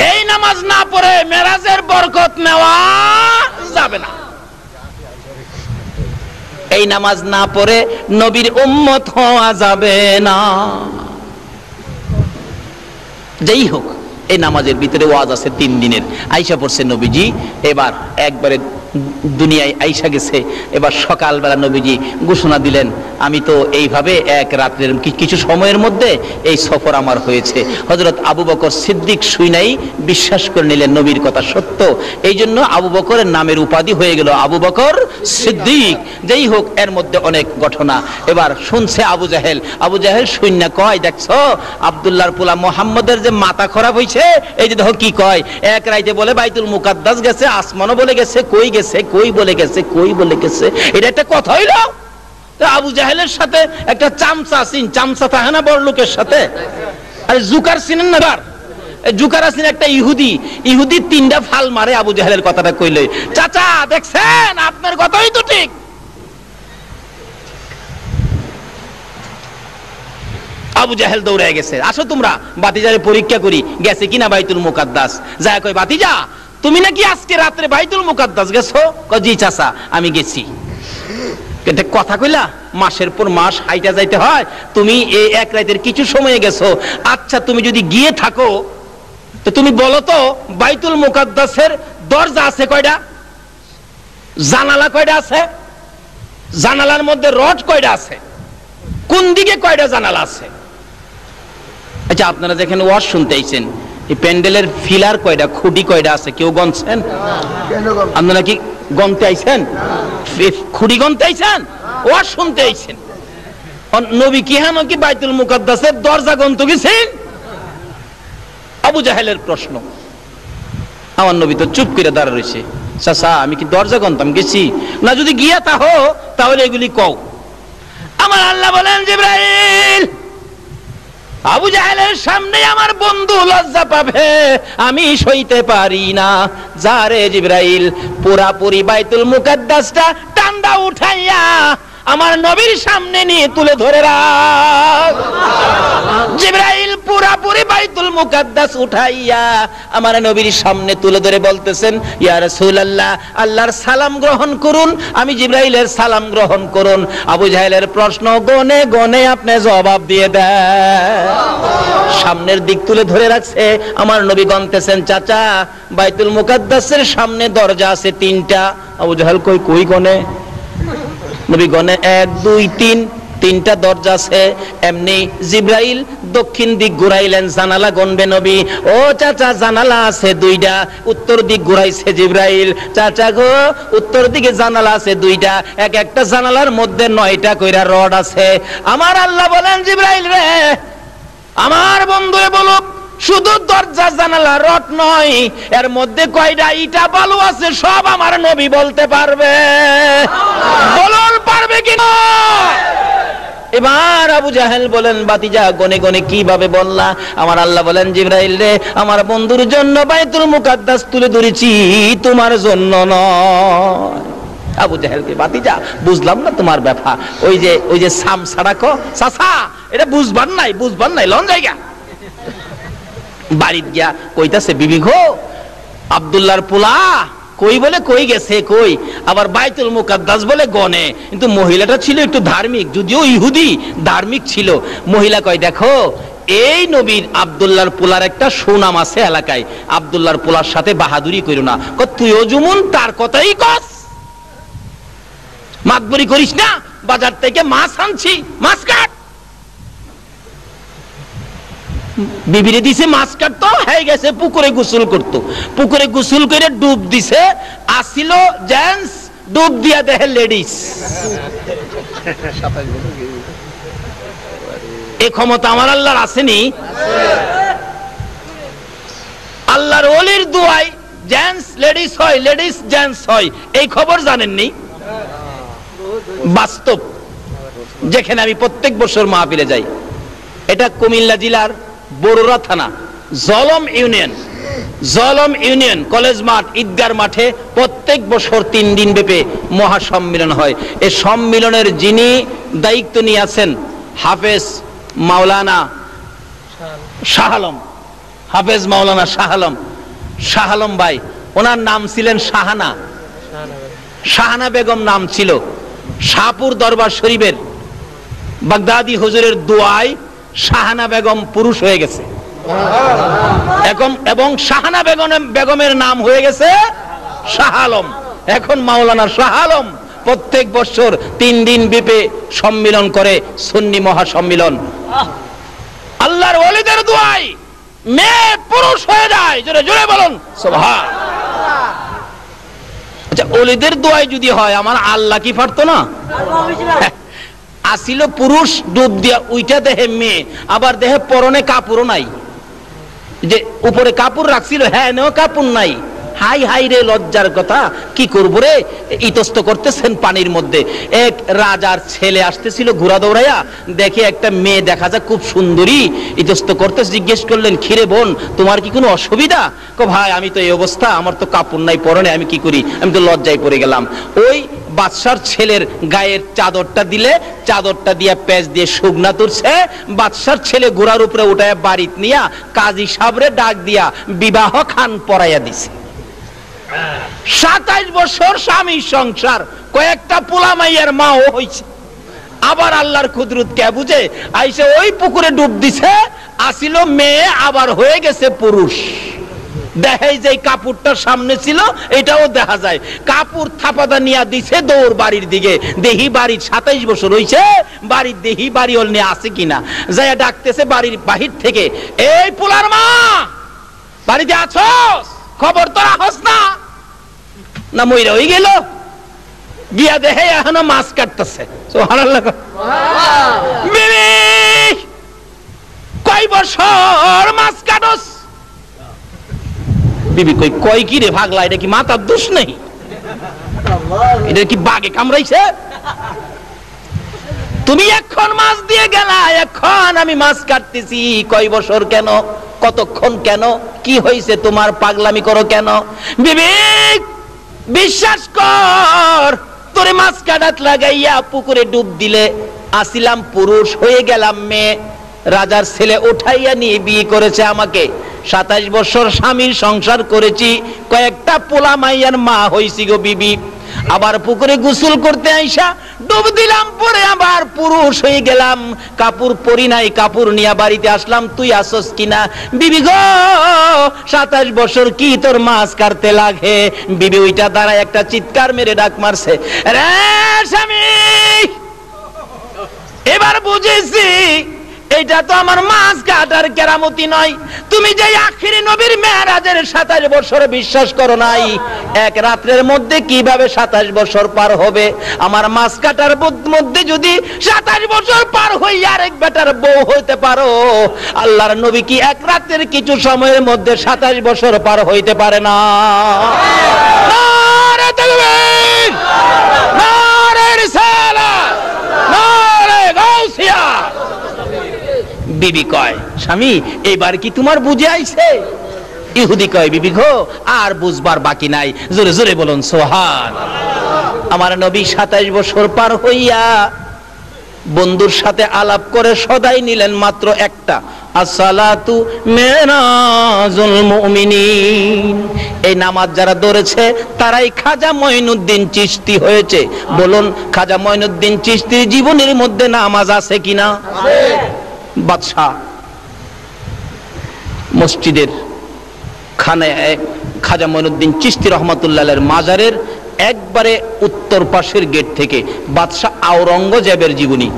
এই নামাজ না পড়ে মেরাজের বরকত নেওয়া যাবে না। এই নামাজ না পড়ে নবীর উম্মত হওয়া যাবে না। যেই হোক, এই নামাজের ভিতরে ওয়াজ আছে 3 দিনের। আইসা পড়ছে নবীজি, এবার একবারে দুনিয়ায় আইসা গেছে। এবার সকালবেলা নবীজি ঘোষণা দিলেন, আমি তো এইভাবে এক রাত্রের কিছু সময়ের মধ্যে এই সফর আমার হয়েছে। হযরত আবু বকর সিদ্দিক শুইনাই বিশ্বাস করে নিলেন নবীর কথা সত্য। এই জন্য আবু বকরের নামের উপাধি হয়ে গেল আবু বকর সিদ্দিক। যেই হোক, এর মধ্যে অনেক ঘটনা। এবার শুনছে আবু জাহেল। আবু জাহেল শুইনা কয়, দেখছো আব্দুল্লাহর পোলা মুহাম্মদের যে মাথা খারাপ হইছে, এই যে দেখো কি কয়, এক রাইতে বলে বাইতুল মুকাদ্দাস গেছে, আসমানও বলে গেছে, কই গেছে, কই বলে গেছে, কই বলে গেছে। এটা একটা কথা হইল? আবু জাহেলের সাথে একটা চামচা সিন, চামচা থাকে না বড় লোকের সাথে, আরে জুকার চিনেন না? জুকার আছেন একটা ইহুদি, ইহুদি 3টা ফাল মারে আবু জাহেলের কথাটা কইলে, চাচা দেখছেন আপনার কথাই তো ঠিক। আবু জাহেল দৌড়ায় গেছে, আসো তোমরা বাতিজারে পরীক্ষা করি গেছে কিনা বাইতুল মুকাদ্দাস। যায় কই, বাতিজা তুমি নাকি আজকে রাত্রে বাইতুল মুকাদ্দাস গেছো? কয়, জি চাচা আমি গেছি। কিন্তু কথা কইলা, মাসের পর মাস হাইটা যাইতে হয়, তুমি এই এক রাতের কিছু সময়ে গেছো। আচ্ছা তুমি যদি গিয়ে থাকো তো তুমি বলো তো বাইতুল মুকাদ্দাসের দরজা আছে কয়টা, জানালা কয়টা আছে, জানালার মধ্যে রড কয়টা আছে, কোন দিকে কয়টা জানালা আছে? আচ্ছা আপনারা যেখানে ওয়াজ শুনতে আইছেন, এই প্যান্ডেলের ফিলার কয়টা, খুঁটি কয়টা আছে, কেউ গণছেন? আপনারা কি গণতে আইছেন? খুঁটি গণতে আইছেন? ওয়াজ শুনতে আইছেন? নবী কি হান কি বাইতুল মুকাদ্দাসের দরজা গণতে গেছেন? আবু জাহেলের প্রশ্ন। আমার নবী তো চুপ করে দাঁড়া রয়েছে। চাচা আমি কি দরজা গণতাম গেছি? না যদি গিয়া তাহো তাহলে এগুলি কও। আমার আল্লাহ বলেন, জিবরাইল আবু জাহেলের সামনে আমার বন্ধু লজ্জা পাবে, আমি সইতে পারি না। যারে জিবরাইল পুরাপুরি বাইতুল মুকাদ্দাসটা টান্ডা উঠাইয়া আমার নবীর সামনে নিয়ে তুলে ধরে রাখ। জিবরাইল পুরাপুরি বাইতুল মুকাদ্দাস উঠাইয়া আমার নবীর সামনে তুলে ধরে বলতেছেন, ইয়া রাসূলুল্লাহ আল্লাহর সালাম গ্রহণ করুন। আমি জিবরাইলের সালাম গ্রহণ করুন। আবু জাহেলের প্রশ্ন গনে গনে আপনি জবাব দিয়ে দেন। সামনের দিক তুলে ধরে রাখছে, আমার নবী গনতেছেন, চাচা বাইতুল মুকাদ্দাসের সামনে দরজা আছে 3টা। আবু জাহেল কই, কই গনে? নবী গনে 1 2 3, 3টা দরজা আছে। এমনি জিবরাইল দক্ষিণ দিক ঘুরাইলেন, জানালা গনবে নবী। ও চাচা জানালা আছে 2টা। উত্তর দিক ঘুরাইছে জিবরাইল, চাচা গো উত্তর দিকে জানালা আছে 2টা, এক একটা জানালার মধ্যে 9টা কইরা রড আছে। আমার আল্লাহ বলেন, জিবরাইল রে আমার বন্ধুরে বলো, শুধু দরজা জানালা রড নয়, এর মধ্যে কয়টা ইটা বালু আছে সব আমার নবী বলতে পারবে। বলুন পারবে কিনা? এবার আবু জাহেল বলেন, বাতিজা গনে গনে কিভাবে বললা? আমার আল্লাহ বলেন, জিবরাইল রে আমার বন্ধুর জন্য বাইতুল মুকাদ্দাস তুলে ধরেছি, তোমার জন্য নয়। আবু জাহেলকে, বাতিজা বুঝলাম না তোমার ব্যাপার, ওই যে সাম সাড়াকো চাচা, এটা বুঝবার নাই লন জায়গা। বাড়িতে গিয়া কইতাছে, বিবি গো আব্দুল্লাহর পোলা কই বলে কই গেছে, কই আবার বাইতুল মুকাদ্দাস বলে গনে। কিন্তু মহিলাটা ছিল একটু ধার্মিক, যদিও ইহুদি ধার্মিক ছিল। মহিলা কয়, দেখো এই নবীর আব্দুল্লাহর পোলার একটা সুনাম আছে এলাকায়, আব্দুল্লাহর পোলার সাথে বাহাদুরি কইরো না। তুইও যেমন তার কথাই কস, মাতবরি করিস না। বাজার থেকে মাছ আনছি, মাছ কাট। বিবিরে দিছে মাছ কাটতো, হয়ে গেছে পুকুরে গোসল করতো। পুকুরে গোসল করে ডুব দিছে, আসিল জেন্টস, ডুব দিয়া দেখে লেডিস। এই ক্ষমতা আমার আল্লাহর আসেনি? আল্লাহর ওলির দুয়ায় জেন্টস লেডিস হয়, লেডিস জেন্টস হয়, এই খবর জানেননি? বাস্তব, যেখানে আমি প্রত্যেক বছর মাহফিলে যাই। এটা কুমিল্লা জেলার বড়ুরা থানা জলম ইউনিয়ন কলেজ মাঠ, ঈদগার মাঠে প্রত্যেক বছর 3 দিন ব্যাপী মহাসম্মেলন হয়। এই সম্মেলনের যিনি দায়িত্ব নিয়ে আছেন হাফেজ মাওলানা শাহ আলম, হাফেজ মাওলানা শাহ আলম ভাই, ওনার নাম ছিলেন শাহানা বেগম নাম ছিল। শাহপুর দরবার শরীফের বাগদাদি হুজুরের দোয়ায় শাহানা বেগম পুরুষ হয়ে গেছে। এবং শাহানা বেগমের নাম হয়ে গেছে শাহ আলম। এখন মাওলানা শাহ আলম প্রত্যেক বছর 3 দিন ব্যাপী সম্মিলন করে, সুন্নি মহাসম্মিলন। আল্লাহর ওলিদের দোয়ায় মেয়ে পুরুষ হয়ে যায়, জোরে জোরে বলুন সুবহানাল্লাহ। আচ্ছা, ওলিদের দোয়ায় যদি হয়, আমার আল্লাহ কি পারতো না? আসিল পুরুষ, ডুব দিয়া উইটা দেহে মেয়ে, আবার দেহে পরনে কাপড়ও নাই, যে উপরে কাপড় রাখছিল হ্যাঁ নেও কাপড় নাই। হাই হাই রে লজ্জার কথা, কি করবো রে। ইতস্ত করতেছেন পানির মধ্যে। এক রাজার ছেলে আসতেছিল ঘোড়া দৌড়াইয়া, দেখে একটা মেয়ে দেখা যায় খুব সুন্দরী, ইতস্ত করতে জিজ্ঞেস করলেন, খিরে বোন তোমার কি কোনো অসুবিধা? ভাই আমি তো এই অবস্থা, আমার তো কাপড় নাই পরনে, আমি কি করি, আমি তো লজ্জায় পড়ে গেলাম। ওই বাদশার ছেলের গায়ের চাদরটা দিলে, চাদরটা দিয়া পেঁচ দিয়ে শুকনা তুলছে, বাদশার ছেলে ঘোড়ার উপরে উঠায় বাড়িতে নিয়া কাজী সাবরে ডাক দিয়া বিবাহ খান পরাইয়া দিছে। 27 বছর স্বামী সংসার, কয়েকটা পোলা মাইয়ার মাও হইছে। আবার আল্লাহর কুদরত কে বুঝে, আইসে ওই পুকুরে ডুব দিছে, আসিল মেয়ে, আবার হয়ে গেছে পুরুষ। দেখাই যে কাপড়টা সামনে ছিল এটাও দেখা যায়, কাপড় থাপাদা নিয়ে দিছে দৌড় বাড়ির দিকে। দেহি বাড়ির 27 বছর হইছে, বাড়ির দেহি বাড়ি হল নিয়ে আছে কিনা, যাইয়া ডাকতেছে বাড়ির বাহির থেকে, এই পোলার মা বাড়িতে আছস? খবর তো রাখস না, না মইরা হয়ে গেল। গিয়া দেখে এখনো মাছ কাটতেছে। সুবহানাল্লাহ। বিবি কয় বছর মাছ কাটস? বিবি কই, কয় কি রে ভাগলা, এটা কি মাথার দোষ নেই? এটা কি বাগে কামড়াইছে? তুমি এখন মাছ দিয়ে গেলা, এখন আমি মাছ কাটতেছি। কয় বছর কেন, কতক্ষণ কেন, কি হয়েছে তোমার, পাগলামি করো কেন? বিবি বিশ্বাস কর, তোরে মাছ কাটাত লাগাইয়া পুকুরে ডুব দিলে আসিলাম পুরুষ, হয়ে গেলাম মেয়ে। রাজার ছেলে উঠাইয়া নিয়ে বিয়ে করেছে আমাকে। 27 বছর স্বামীর সংসার করেছি, কয়েকটা পোলা মাইয়ার মা হইছি গো বিবি। আবার পুকুরে গোসল করতে আইসা ডুব দিলাম, পরে আবার পুরুষ হয়ে গেলাম। কাপড় পরি নাই, কাপড় নিয়ে বাড়িতে আসলাম, তুই আসস কিনা? বিবি গো 27 বছর কি তোর মাছ কাটতে লাগে? বিবি ওইটা দাঁড়ায় একটা চিৎকার মেরে ডাক মারছে, রে স্বামী এবার বুঝেছি এটা তো আমার মাছ কাটার কেরামতি নয়। তুমি যে আখিরি নবীর মেরাজের 27 বছর বিশ্বাস করো নাই, এক রাত্রের মধ্যে কিভাবে 27 বছর পার হবে? আমার মাছ কাটার মধ্যে যদি 27 বছর পার হই আরেক বেটার বউ হইতে পারো, আল্লাহর নবী কি এক রাতের কিছু সময়ের মধ্যে 27 বছর পার হইতে পারে না? নারে তাকবীর, নারে রিসালাত, নারে গাউসিয়া। বিবি কয়, স্বামী এবার কি তোমার বুঝে আইছে? ইহুদি কয়, বিবি গো আর বুঝবার বাকি নাই, জোরে জোরে বলুন সুবহানাল্লাহ। আমার নবী 27 বছর পার হইয়া বন্ধুর সাথে আলাপ করে সদাই নিলেন মাত্র একটা, আসসালাতু মিরাজুল মুমিনিন। এই নামাজ যারা ধরেছে তারাই খাজা মঈনুদ্দিন চিশতি হয়েছে। বলুন খাজা মঈনুদ্দিন চিশতির জীবনের মধ্যে নামাজ আছে কিনা? আছে। বাদশা মসজিদের খানে খাজা মঈনুদ্দিন চিশতি রহমাতুল্লাহ আলাইহির মাজারের একবারে উত্তর পাশের গেট থেকে বাদশাহ আওরঙ্গজেবের জীবনী।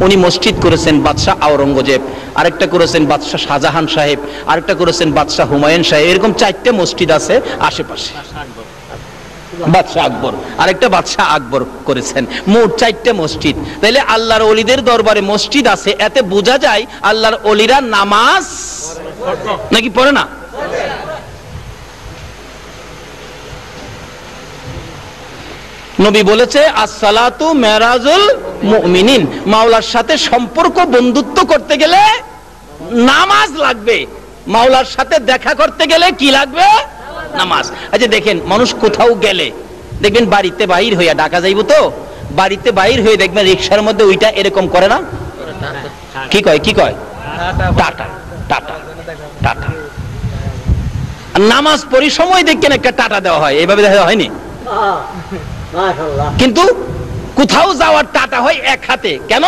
উনি মসজিদ করেছেন বাদশাহ আওরঙ্গজেব, আরেকটা করেছেন বাদশাহ শাহজাহান সাহেব, আরেকটা করেছেন বাদশাহ হুমায়ুন সাহেব। এরকম 4টে মসজিদ আছে আশেপাশে। বাদশাহ আকবর, আরেকটা বাদশাহ আকবর করেছেন। মোট 4টে মসজিদ। তাইলে আল্লাহর ওলিদের দরবারে মসজিদ আছে, এতে বোঝা যায় আল্লাহর ওলিরা নামাজ নাকি পড়ে না? নবী বলেছে আসসালাতু মিরাজুল মুমিনিন। মাওলার সাথে সম্পর্ক বন্ধুত্ব করতে গেলে নামাজ লাগবে, মাওলার সাথে দেখা করতে গেলে কি লাগবে? নামাজ। আচ্ছা দেখেন, মানুষ কোথাও গেলে দেখবেন বাড়িতে বাইর হইয়া, ডাকা যাইব তো, বাড়িতে বাইর হয়ে দেখবেন রিকশার মধ্যে ওইটা এরকম করে না? কি কয়, কি কয়? Tata tata tata. নামাজ পড়ি সময় দেখেন একটা টাটা দেওয়া হয়, এইভাবে দেওয়া হয়নি? কিন্তু কোথাও যাওয়ার টাটা হয় এক হাতে। কেন?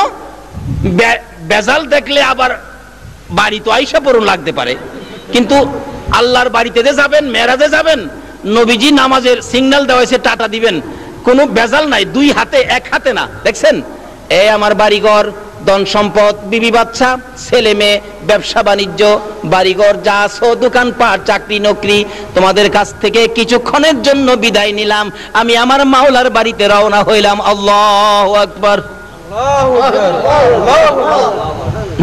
বেজাল দেখলে আবার বাড়ি তো আইসা পড়ুন লাগতে পারে, কিন্তু আল্লাহর বাড়িতে যে যাবেন, মেরাজে যাবেন, নবীজি নামাজের সিগন্যাল দেওয়া হয়েছে, টাটা দিবেন, কোনো ভেজাল নাই, দুই হাতে এক হাতে না। দেখছেন, এই আমার বাড়িঘর, ধন সম্পদ, বিবি বাচ্চা, ছেলে মেয়ে, ব্যবসা বাণিজ্য, বাড়িঘর যা আছো, দোকানপাট, চাকরি নকরি, তোমাদের কাছ থেকে কিছুক্ষণের জন্য বিদায় নিলাম, আমি আমার মাওলার বাড়িতে রওনা হইলাম। আল্লাহু আকবার।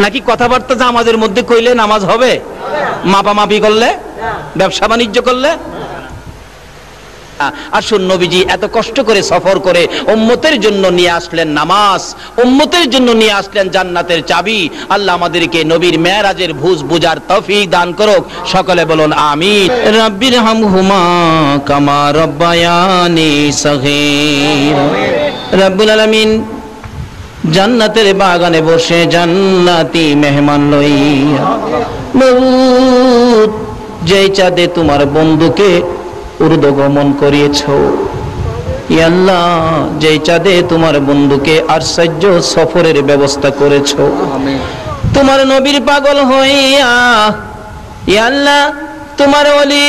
নাকি কথাবার্তা যে আমাদের মধ্যে কইলে নামাজ হবে? মাপামাপি করলে, ব্যবসা বাণিজ্য করলে? আসুন, নবীজি এত কষ্ট করে সফর করে উম্মতের জন্য নিয়ে আসলেন নামাজ, উম্মতের জন্য নিয়ে আসলেন জান্নাতের চাবি। আল্লাহ আমাদেরকে নবীর মেরাজের ভুজ বুঝার তৌফিক দান করুক। সকলে বলুন আমিন। রাব্বির হামহুমা কামা রাব্বায়ানি সগীর। রব্বুল আলামিন জান্নাতের বাগানে বসে জান্নাতি মেহমান লইয়া, যেই চাঁদে তোমার বন্ধুকে ঊর্ধ্বগমন করিয়েছো, ইয়া আল্লাহ, যেই চাঁদে তোমার বন্ধুকে আশ্চর্য সফরের ব্যবস্থা করেছো, তোমার নবীর পাগল হইয়া, ইয়া আল্লাহ, তোমার ওলি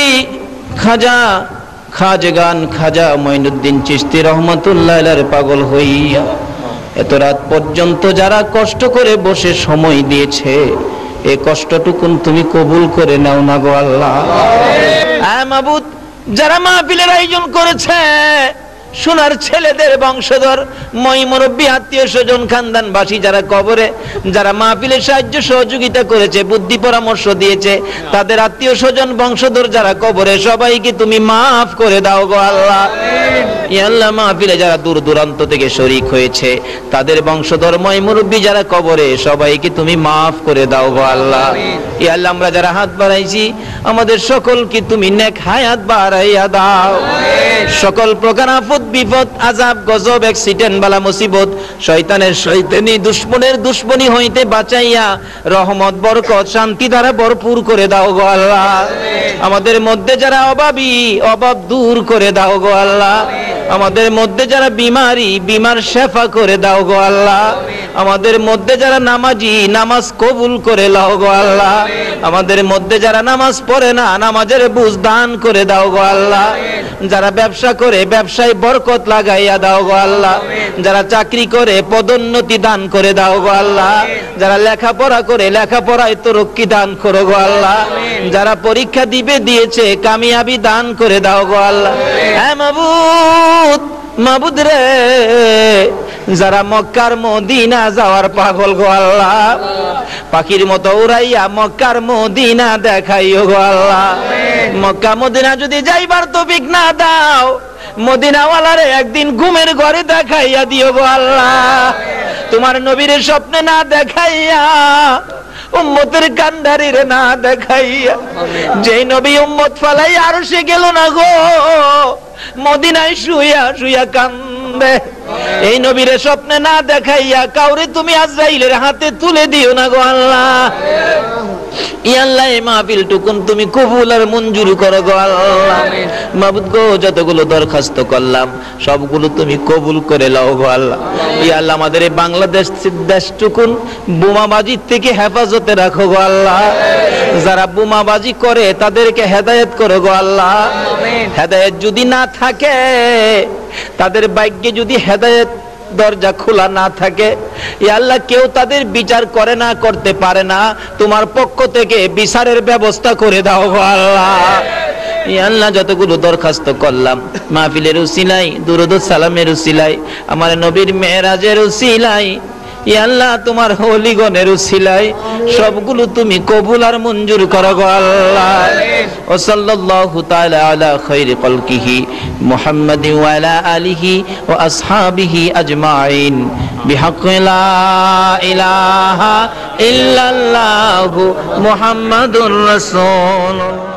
খাজগান খাজা মঈনুদ্দিন চিশতি রহমাতুল্লাহ আলাইহির পাগল হইয়া এত রাত পর্যন্ত যারা কষ্ট করে বসে সময় দিয়েছে, এই কষ্টটুকুন তুমি কবুল করে নাও না গো আল্লাহ। মাবুদ, যারা মাহফিলের আয়োজন করেছে, সোনার ছেলেদের বংশধর, মই মুরব্বী, আত্মীয় স্বজন, খানদানবাসী যারা কবরে, যারা মাহফিলের সাহায্য সহযোগিতা করেছে, বুদ্ধি পরামর্শ দিয়েছে, তাদের আত্মীয় স্বজন বংশধর যারা কবরে, সবাইকে তুমি মাফ করে দাও গো আল্লাহ। ইয়া আল্লাহ, মাহফিলে যারা দূর দূরান্ত থেকে শরীক হয়েছে, তাদের বংশধর, মই মুরব্বী যারা কবরে, সবাইকে তুমি মাফ করে দাও গো আল্লাহ। ইয়া আল্লাহ, আমরা যারা হাত বাড়াইছি, আমাদের সকলকে তুমি নেক হায়াত বাড়াইয়া দাও। সকল প্রকার আফত, বিপদ, আযাব, গজব, অ্যাক্সিডেন্ট, বালা মুসিবত, শয়তানের শয়তানি, দুশমনের দুশমনি হইতে বাঁচাইয়া রহমত, বরকত, শান্তি দ্বারা ভরপুর করে দাও গো আল্লাহ। আমাদের মধ্যে যারা অভাবী, অভাব দূর করে দাও গো আল্লাহ। আমাদের মধ্যে যারা বিমারি, বিমার শেফা করে দাও গো আল্লাহ। আমাদের মধ্যে যারা নামাজি, নামাজ কবুল করে লাও গো আল্লাহ। আমাদের মধ্যে যারা নামাজ পড়ে না, নামাজের বুঝ দান করে দাও গো আল্লাহ। যারা ব্যবসা করে, ব্যবসায় বরকত লাগাইয়া দাও গো আল্লাহ। যারা চাকরি করে, পদোন্নতি দান করে দাও গো আল্লাহ। যারা লেখাপড়া করে, লেখাপড়ায় তরক্কি দান করো গো আল্লাহ। যারা পরীক্ষা দিয়েছে, কামিয়াবি দান করে দাও গো আল্লাহ। হ্যাঁ মাবুদ, মাবুদ রে, যারা মক্কার মদিনা যাওয়ার পাগল গো আল্লাহ, পাখির মতো উড়াইয়া মক্কার মদিনা দেখাইও গো আল্লাহ। মক্কা মদিনা যদি যাইবার তৌফিক না দাও, মদিনাওয়ালারে একদিন ঘুমের ঘরে দেখাইয়া দিও গো আল্লাহ। তোমার নবীর স্বপ্নে না দেখাইয়া, উম্মতের কান্ডারিরে না দেখাইয়া, যেই নবী উম্মত ফালাই আরশে গেল না গো, মদিনায় শুইয়া শুইয়া কান্দে, এই নবীরে স্বপ্নে না দেখাইয়া কাউরে তুমি আজরাইলের হাতে তুলে দিও না গো আল্লাহ। ইয়া আল্লাহ, এই মাহফিল টুকুন তুমি কবুল আর মঞ্জুর করো গো আল্লাহ। মাবুদ গো, যতগুলো দরখাস্ত করলাম সবগুলো তুমি কবুল করে লাও গো আল্লাহ। ইয়া আল্লাহ, আমাদের এই বাংলাদেশ দেশটুকুন বোমাবাজির থেকে হেফাজতে রাখো গো আল্লাহ। যারা বোমাবাজি করে তাদেরকে হেদায়েত করো গো আল্লাহ। হেদায়েত যদি না থাকে, তাদের ভাগ্যে যদি হেদায়েত দরজা খোলা না থাকে, ইয়া আল্লাহ, কেউ তাদের বিচার করে না, করতে পারে না, তোমার পক্ষ থেকে বিচারের ব্যবস্থা করে দাও গো আল্লাহ। ইয়া আল্লাহ, যতগুলো দরখাস্ত করলাম মাহফিলের উসিলাই, দুরূদ ও সালামের উসিলাই, আমার নবীর মেরাজের উসিলাই, ইয়া আল্লাহ, তোমার হলিগণের উসিলাই সবগুলো তুমি কবুল আর মঞ্জুর করো গো আল্লাহ। ও সাল্লাল্লাহু তাআলা আলা খায়রি খালকিহি মুহাম্মাদিন ওয়া আলা আলিহি ওয়া আসহাবিহি আজমাইন বিহাক্কি লা ইলাহা ইল্লাল্লাহু মুহাম্মাদুর রাসূলুল্লাহ।